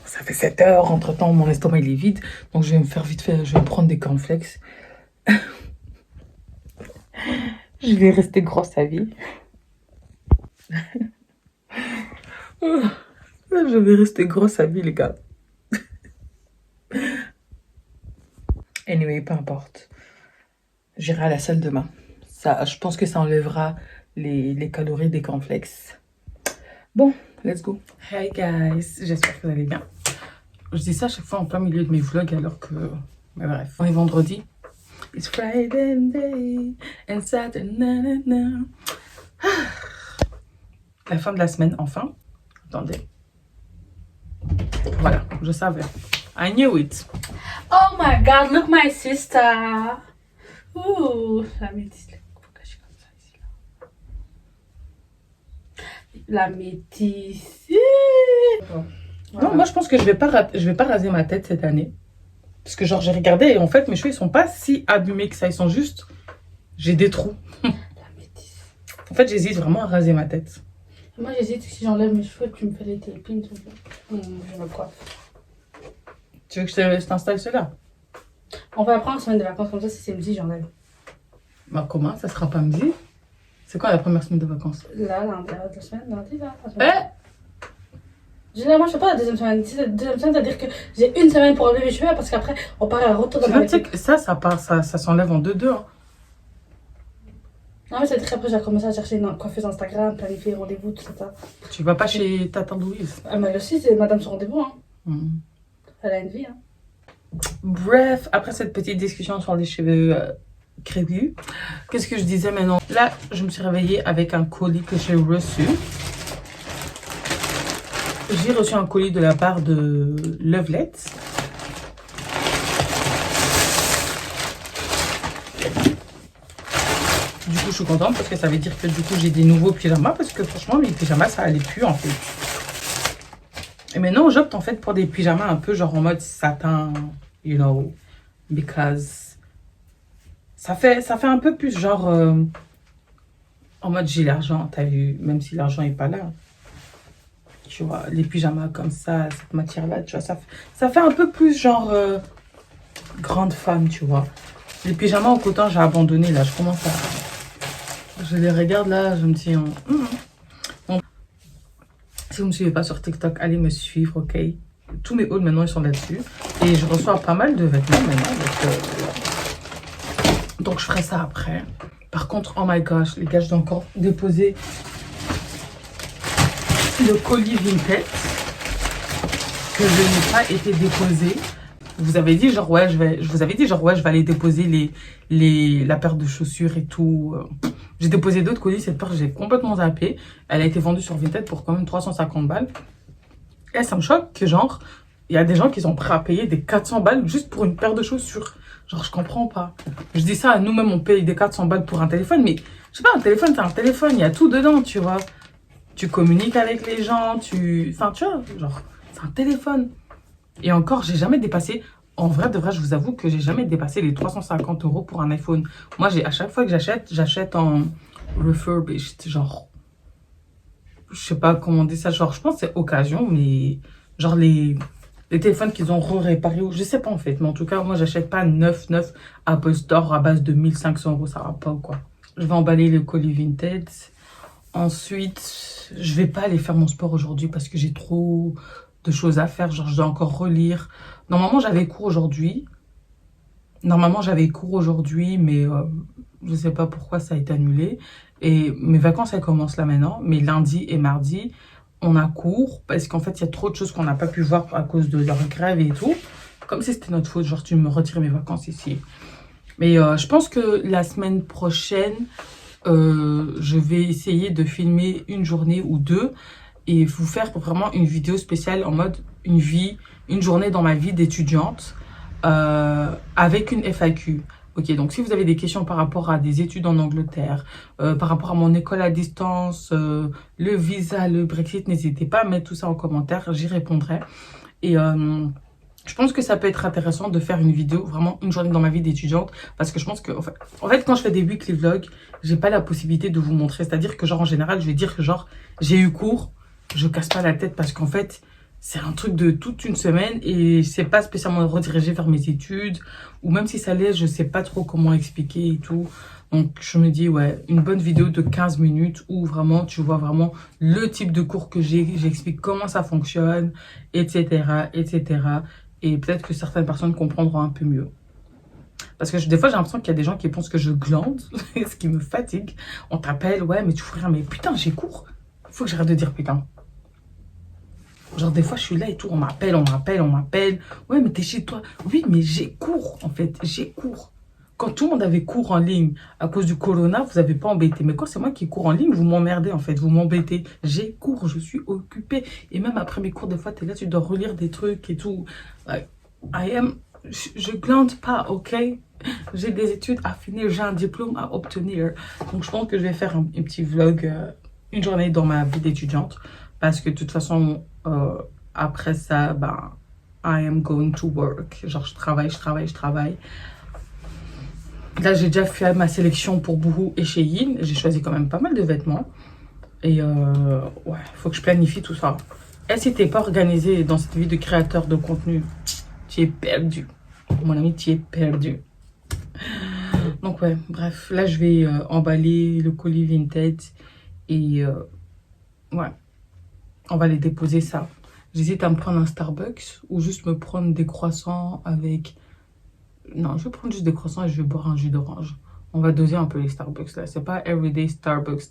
Ça fait 7 heures, entre-temps, mon estomac il est vide. Donc je vais me faire vite fait, je vais me prendre des cornflakes. Je vais rester grosse à vie. Je vais rester grosse à vie, les gars. Anyway, peu importe. J'irai à la salle demain. Ça, je pense que ça enlèvera les calories des cornflakes. Bon, let's go. Hey guys, j'espère que vous allez bien. Je dis ça à chaque fois en plein milieu de mes vlogs alors que... Mais bref, on est vendredi. It's Friday day and Saturday na. La fin de la semaine, enfin. Attendez. Voilà, je savais. I knew it. Oh my god, look my sister. Ouh, la métisse. Pourquoi je suis comme ça ici là? La métisse. Voilà. Non, moi je pense que je vais pas raser ma tête cette année. Parce que genre j'ai regardé et en fait mes cheveux ils sont pas si abîmés que ça. Ils sont juste... J'ai des trous. La métisse. En fait j'hésite vraiment à raser ma tête. Moi j'hésite si j'enlève mes cheveux, tu me fais les tapings. Je me coiffe. Tu veux que je t'installe cela? On va prendre une semaine de vacances comme ça, si c'est midi, j'enlève. Bah comment? Ça sera pas midi? C'est quoi la première semaine de vacances? Là, lundi, la semaine, lundi, là. Généralement, je fais pas la deuxième semaine. Si la deuxième semaine, c'est-à-dire que j'ai une semaine pour enlever mes cheveux parce qu'après, on part à retour dans ma Tu sais que ça s'enlève en 2-2. Hein. Non, mais c'est-à-dire qu'après, j'ai commencé à chercher une coiffeuse Instagram, planifier rendez-vous, tout ça. Tu vas pas chez ta tante Louise? Elle aussi, c'est madame sur rendez-vous. Hein. Elle a une vie. Hein. Bref, après cette petite discussion sur les cheveux crépus, qu'est-ce que je disais maintenant? Là, je me suis réveillée avec un colis que j'ai reçu. J'ai reçu un colis de la part de Lovelet. Du coup, je suis contente parce que ça veut dire que du coup, j'ai des nouveaux pyjamas. Parce que franchement, mes pyjamas, ça allait plus en fait. Et maintenant, j'opte en fait pour des pyjamas un peu genre en mode satin, you know, because ça fait un peu plus genre en mode j'ai l'argent, t'as vu, même si l'argent est pas là. Tu vois, les pyjamas comme ça, cette matière-là, tu vois, ça fait un peu plus genre grande femme, tu vois. Les pyjamas en coton, j'ai abandonné là, je commence à... Je les regarde là, je me dis... Donc, si vous ne me suivez pas sur TikTok, allez me suivre, ok? Tous mes hauls maintenant, ils sont là-dessus. Et je reçois pas mal de vêtements maintenant, donc je ferai ça après. Par contre, oh my gosh, les gars, je dois encore déposer... le colis Vinted que je n'ai pas été déposé. Vous avez dit genre ouais, je vous avais dit genre ouais, je vais aller déposer la paire de chaussures et tout. J'ai déposé d'autres colis, cette paire j'ai complètement zappé. Elle a été vendue sur Vinted pour quand même 350 balles. Et ça me choque que genre il y a des gens qui sont prêts à payer des 400 balles juste pour une paire de chaussures. Genre je comprends pas. Je dis ça à nous-mêmes, on paye des 400 balles pour un téléphone, mais je sais pas, un téléphone c'est un téléphone, il y a tout dedans, tu vois. Tu communiques avec les gens, enfin tu vois, genre, c'est un téléphone. Et encore, j'ai jamais dépassé, en vrai, de vrai, je vous avoue que j'ai jamais dépassé les 350 € pour un iPhone. Moi, à chaque fois que j'achète en refurbished, genre, je sais pas comment on dit ça, genre, je pense que c'est occasion, mais genre les téléphones qu'ils ont réparés, ou je sais pas en fait, mais en tout cas, moi, j'achète pas neuf Apple Store à base de 1500 €, ça va pas ou quoi. Je vais emballer le colis Vinted. Ensuite, je vais pas aller faire mon sport aujourd'hui parce que j'ai trop de choses à faire, genre, je dois encore relire. Normalement, j'avais cours aujourd'hui. Mais je sais pas pourquoi ça a été annulé. Et mes vacances, elles commencent là maintenant. Mais lundi et mardi, on a cours. Parce qu'en fait, il y a trop de choses qu'on n'a pas pu voir à cause de leur grève et tout. Comme si c'était notre faute, genre tu me retires mes vacances ici. Mais je pense que la semaine prochaine, je vais essayer de filmer une journée ou deux. Et vous faire vraiment une vidéo spéciale en mode une journée dans ma vie d'étudiante. Avec une FAQ. Ok, donc si vous avez des questions par rapport à des études en Angleterre, par rapport à mon école à distance, le visa, le Brexit, n'hésitez pas à mettre tout ça en commentaire, j'y répondrai. Et je pense que ça peut être intéressant de faire une vidéo, vraiment une journée dans ma vie d'étudiante, parce que je pense que, en fait, quand je fais des weekly vlogs, j'ai pas la possibilité de vous montrer. C'est-à-dire que, genre, en général, je vais dire que, genre, j'ai eu cours, je casse pas la tête parce qu'en fait, c'est un truc de toute une semaine et c'est pas spécialement redirigé vers mes études. Ou même si ça l'est, je sais pas trop comment expliquer et tout. Donc, je me dis, ouais, une bonne vidéo de 15 minutes où vraiment, tu vois vraiment le type de cours que j'ai. J'explique comment ça fonctionne, etc., etc. Et peut-être que certaines personnes comprendront un peu mieux. Parce que des fois, j'ai l'impression qu'il y a des gens qui pensent que je glande, ce qui me fatigue. On t'appelle, ouais, mais tu fais rien. Mais putain, j'ai cours. Faut que j'arrête de dire putain. Genre, des fois, je suis là et tout, on m'appelle. Ouais, mais t'es chez toi. Oui, mais j'ai cours, en fait. J'ai cours. Quand tout le monde avait cours en ligne à cause du corona, vous n'avez pas embêté. Mais quand c'est moi qui cours en ligne, vous m'emmerdez, en fait. Vous m'embêtez. J'ai cours, je suis occupée. Et même après mes cours, des fois, t'es là, tu dois relire des trucs et tout. Je glande pas, ok? J'ai des études à finir, j'ai un diplôme à obtenir. Donc, je pense que je vais faire un petit vlog, une journée dans ma vie d'étudiante. Parce que de toute façon, après ça, ben, I am going to work. Genre, je travaille. Là, j'ai déjà fait ma sélection pour Boohoo et Shein. J'ai choisi quand même pas mal de vêtements. Et ouais, faut que je planifie tout ça. Et si t'es pas organisé dans cette vie de créateur de contenu, tu es perdu. Mon ami, tu es perdu. Donc ouais, bref. Là, je vais emballer le colis Vinted. Et ouais. On va les déposer ça. J'hésite à me prendre un Starbucks ou juste me prendre des croissants avec... Non, je vais prendre juste des croissants et je vais boire un jus d'orange. On va doser un peu les Starbucks là. C'est pas everyday Starbucks.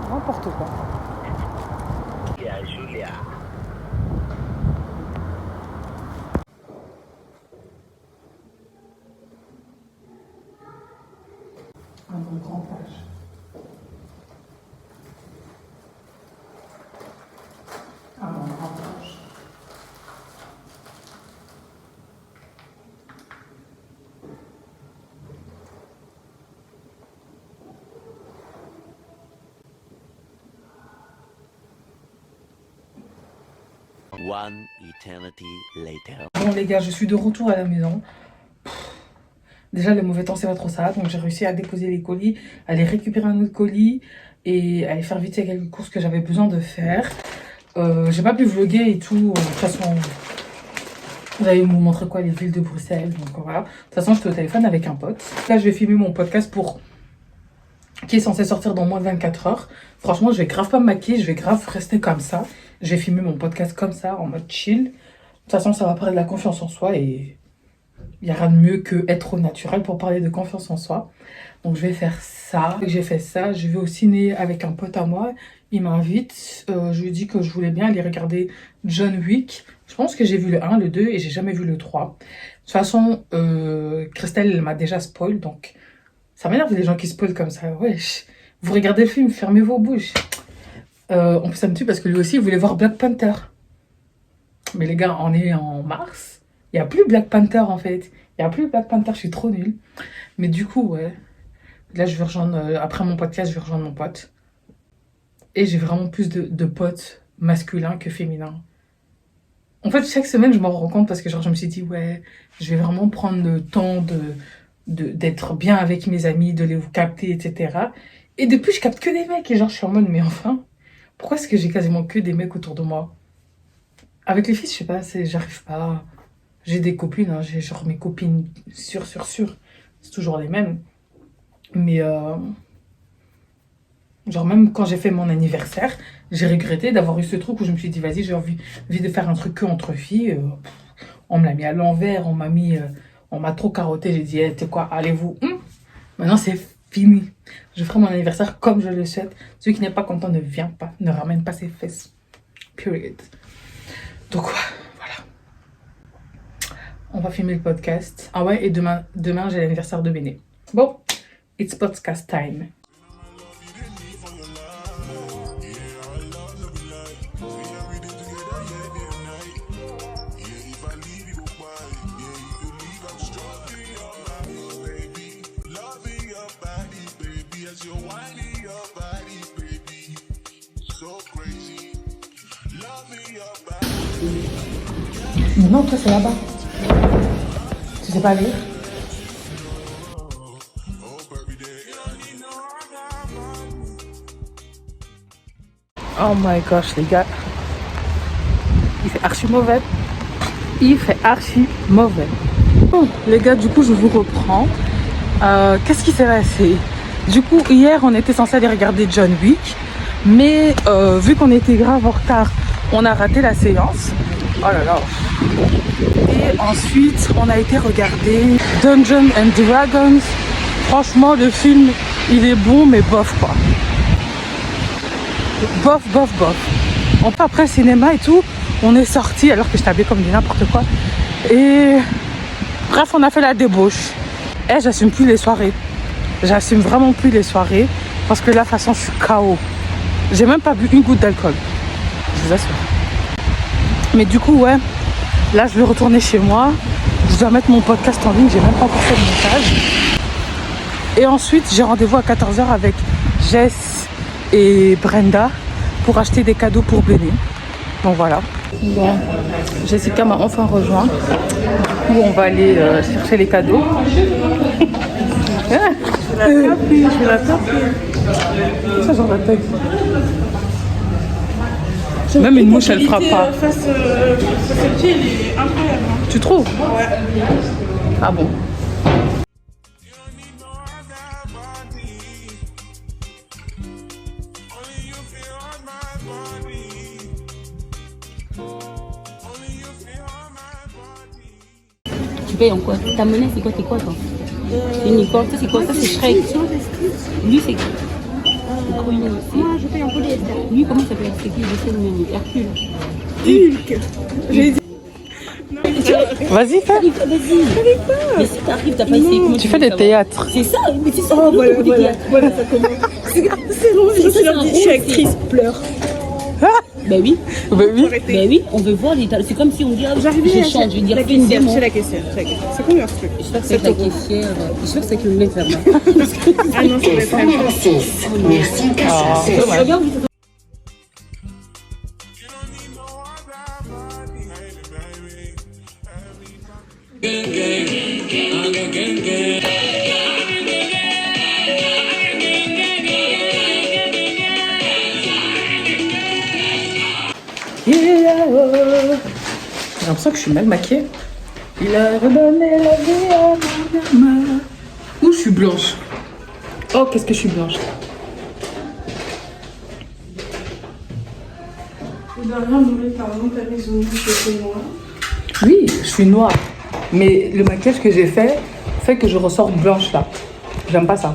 N'importe quoi. Julia. Un bon grand âge. Un bon grand âge. One eternity later. Bon les gars, je suis de retour à la maison. Déjà le mauvais temps c'est pas trop ça, donc j'ai réussi à déposer les colis, aller récupérer un autre colis et aller faire vite quelques courses que j'avais besoin de faire. J'ai pas pu vlogger et tout, de toute façon vous allez me montrer quoi, les villes de Bruxelles, donc voilà. De toute façon j'étais au téléphone avec un pote. Là je vais filmer mon podcast qui est censé sortir dans moins de 24 heures. Franchement je vais grave pas me maquiller, je vais grave rester comme ça. Je vais filmer mon podcast comme ça, en mode chill. De toute façon ça va parler de la confiance en soi et... il n'y a rien de mieux qu'être au naturel pour parler de confiance en soi. Donc je vais faire ça. J'ai fait ça. Je vais au ciné avec un pote à moi. Il m'invite. Je lui dis que je voulais bien aller regarder John Wick. Je pense que j'ai vu le 1, le 2 et j'ai jamais vu le 3. De toute façon, Christelle elle m'a déjà spoil. Donc ça m'énerve les gens qui spoilent comme ça. Wesh. Vous regardez le film, fermez vos bouches. En plus ça me tue parce que lui aussi il voulait voir Black Panther. Mais les gars, on est en mars. Il n'y a plus Black Panther en fait. Il n'y a plus Black Panther, je suis trop nulle. Mais du coup, ouais. Là, je vais rejoindre, après mon podcast, je vais rejoindre mon pote. Et j'ai vraiment plus de potes masculins que féminins. En fait, chaque semaine, je m'en rends compte parce que genre, je me suis dit, ouais, je vais vraiment prendre le temps d'être bien avec mes amis, de les capter, etc. Et depuis, je capte que des mecs. Et genre, je suis en mode, mais enfin, pourquoi est-ce que j'ai quasiment que des mecs autour de moi? Avec les filles, je sais pas, j'arrive pas. J'ai des copines, hein, j'ai genre mes copines sûres. C'est toujours les mêmes. Mais genre même quand j'ai fait mon anniversaire, j'ai regretté d'avoir eu ce truc où je me suis dit, vas-y, j'ai envie de faire un truc que entre filles. On me l'a mis à l'envers, on m'a trop carotté. J'ai dit, hey, t'es quoi, allez-vous. Maintenant, c'est fini. Je ferai mon anniversaire comme je le souhaite. Celui qui n'est pas content ne vient pas, ne ramène pas ses fesses. Period. Donc, voilà. On va filmer le podcast. Ah ouais, et demain j'ai l'anniversaire de Béné. Bon, it's podcast time. Mais non, toi c'est là-bas. Tu sais pas lire? Oh my gosh les gars. Il fait archi mauvais. Bon les gars, du coup je vous reprends. Qu'est-ce qui s'est passé? Du coup hier on était censé aller regarder John Wick. Mais vu qu'on était grave en retard, on a raté la séance. Oh là là. Et ensuite, on a été regarder Dungeons and Dragons. Franchement, le film, il est bon, mais bof quoi. Bof. On part après le cinéma et tout. On est sorti alors que j'étais habillée comme du n'importe quoi. Et bref, on a fait la débauche. Et j'assume plus les soirées. J'assume vraiment plus les soirées. Parce que là, de toute façon, je suis KO. J'ai même pas bu une goutte d'alcool. Je vous assure. Mais du coup, ouais. Là, je vais retourner chez moi. Je dois mettre mon podcast en ligne. J'ai même pas encore fait le montage. Et ensuite, j'ai rendez-vous à 14h avec Jess et Brenda pour acheter des cadeaux pour Béné. Donc voilà. Bon, Jessica m'a enfin rejoint. Du coup, on va aller chercher les cadeaux. Je vais la taper. C'est ça, genre la tape. Même une mouche, elle frappe pas. Face au pied, il est incroyable. Tu trouves? Ouais. Ah bon? Tu payes en quoi? Ta monnaie, c'est quoi? T'es quoi, toi? C'est Nicole, ça, c'est quoi? Ça, c'est Shrek. Lui, c'est qui? Moi, je paye en polyester. Lui, comment ça s'appelle? C'est qui? Je sais le nom. Hercule. Hulk. J'ai dit. Vas-y, fais. Vas-y. Mais si t'arrives, t'as pas essayé. Tu fais des théâtres. C'est ça, mais c'est ça. Oh, voilà, ça commence. C'est bon, je suis leur petite actrice, pleure. Ben oui. Ben oui. Ben oui, on veut voir les talents. C'est comme si on dit, ah, je chante, je veux dire, la caissière, c'est la caissière. C'est combien ce truc? J'espère que c'est la caissière. J'espère que c'est que le mec là-bas. Ah non, ça va être vraiment. Ah, Regarde, J'ai l'impression que je suis mal maquillée. Il a redonné la vie à ma gamin. Ouh, je suis blanche. Oh, qu'est-ce que je suis blanche. Oui, je suis noire. Mais le maquillage que j'ai fait que je ressors blanche là. J'aime pas ça.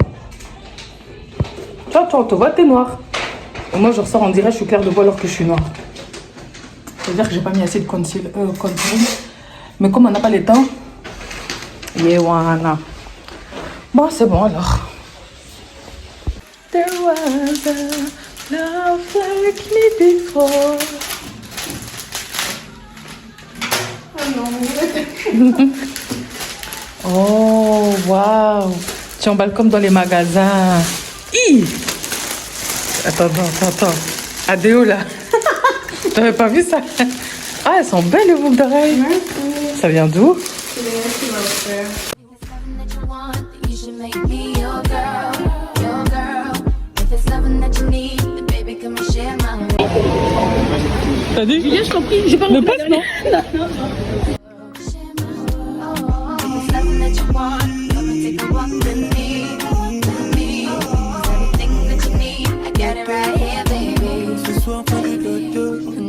Toi, on te voit, t'es noir. Et moi, je ressors, on dirait, je suis claire de peau alors que je suis noire. C'est-à-dire que j'ai pas mis assez de concealer. Mais comme on n'a pas le temps, voilà. Bon, c'est bon alors. There was a love like me before. Oh, waouh. Tu emballes comme dans les magasins. Hi. Attends. Adéo là. T'avais pas vu ça? Ah, elles sont belles les boucles d'oreilles. Ça vient d'où? T'as dit? Julien, je t'en prie, j'ai pas le passe, non?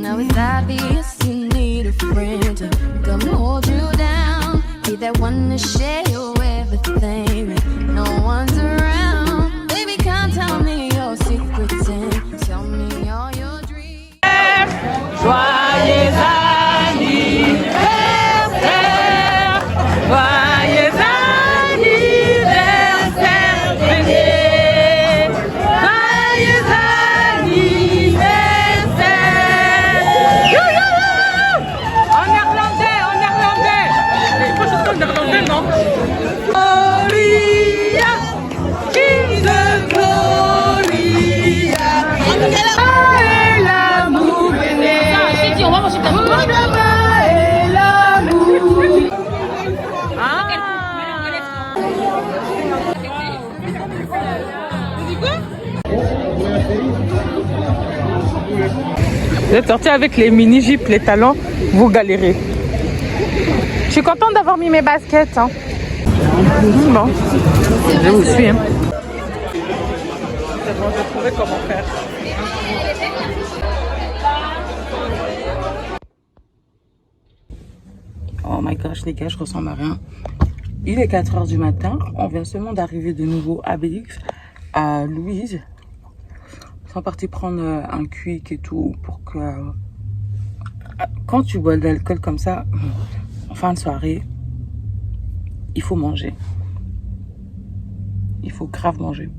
Now it's obvious you need a friend to come hold you down. Be that one to share your everything when no one's around. Baby, come tell me your secrets and tell me all your dreams. Joyeux anniversaire, joyeux anniversaire, bébé. Joyeux anniversaire. En néerlandais. Il faut chanter en néerlandais, non? Gloria, in the Gloria. Et l'amour béné. On va manger ta maman. Et l'amour. Vous êtes sortis avec les mini-jeeps, les talons, vous galérez. Je suis contente d'avoir mis mes baskets. Hein. Bon, je vous suis. Hein. C'est bon, j'ai trouvé comment faire. Oh my gosh, les gars, je ressemble à rien. Il est 4h du matin. On vient seulement d'arriver de nouveau à BX, à Louise. Ils sont partis prendre un quick et tout pour que... Quand tu bois de l'alcool comme ça, en fin de soirée, il faut manger. Il faut grave manger.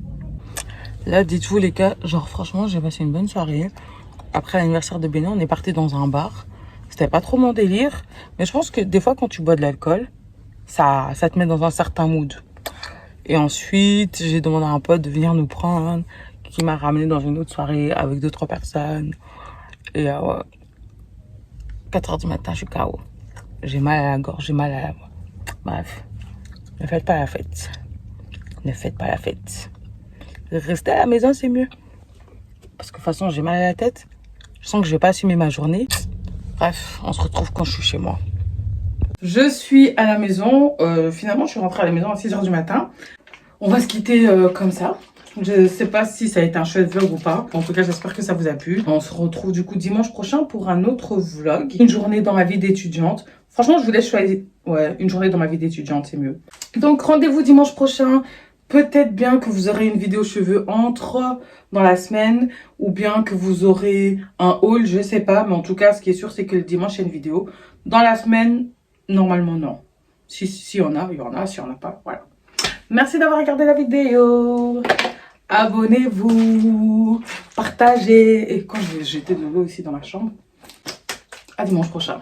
Là, dites-vous les gars, genre franchement, j'ai passé une bonne soirée. Après l'anniversaire de Bénin, on est parti dans un bar. C'était pas trop mon délire, mais je pense que des fois quand tu bois de l'alcool, ça te met dans un certain mood. Et ensuite, j'ai demandé à un pote de venir nous prendre, qui m'a ramené dans une autre soirée avec 2-3 personnes. Et 4h du matin, je suis KO. J'ai mal à la gorge, j'ai mal à la voix. Bref, ne faites pas la fête. Ne faites pas la fête. Restez à la maison, c'est mieux. Parce que de toute façon, j'ai mal à la tête. Je sens que je vais pas assumer ma journée. Bref, on se retrouve quand je suis chez moi. Je suis à la maison. Finalement, je suis rentrée à la maison à 6h du matin. On va se quitter comme ça. Je sais pas si ça a été un chouette vlog ou pas. En tout cas, j'espère que ça vous a plu. On se retrouve du coup dimanche prochain pour un autre vlog. Une journée dans ma vie d'étudiante. Franchement, je vous laisse choisir. Ouais, une journée dans ma vie d'étudiante, c'est mieux. Donc, rendez-vous dimanche prochain. Peut-être bien que vous aurez une vidéo cheveux entre dans la semaine. Ou bien que vous aurez un haul, je sais pas. Mais en tout cas, ce qui est sûr, c'est que le dimanche, il y a une vidéo. Dans la semaine, normalement, non. Si y en a, il y en a. Si on n'a pas, voilà. Merci d'avoir regardé la vidéo. Abonnez-vous, partagez. Et quand je vais jeter de l'eau ici dans ma chambre, à dimanche prochain.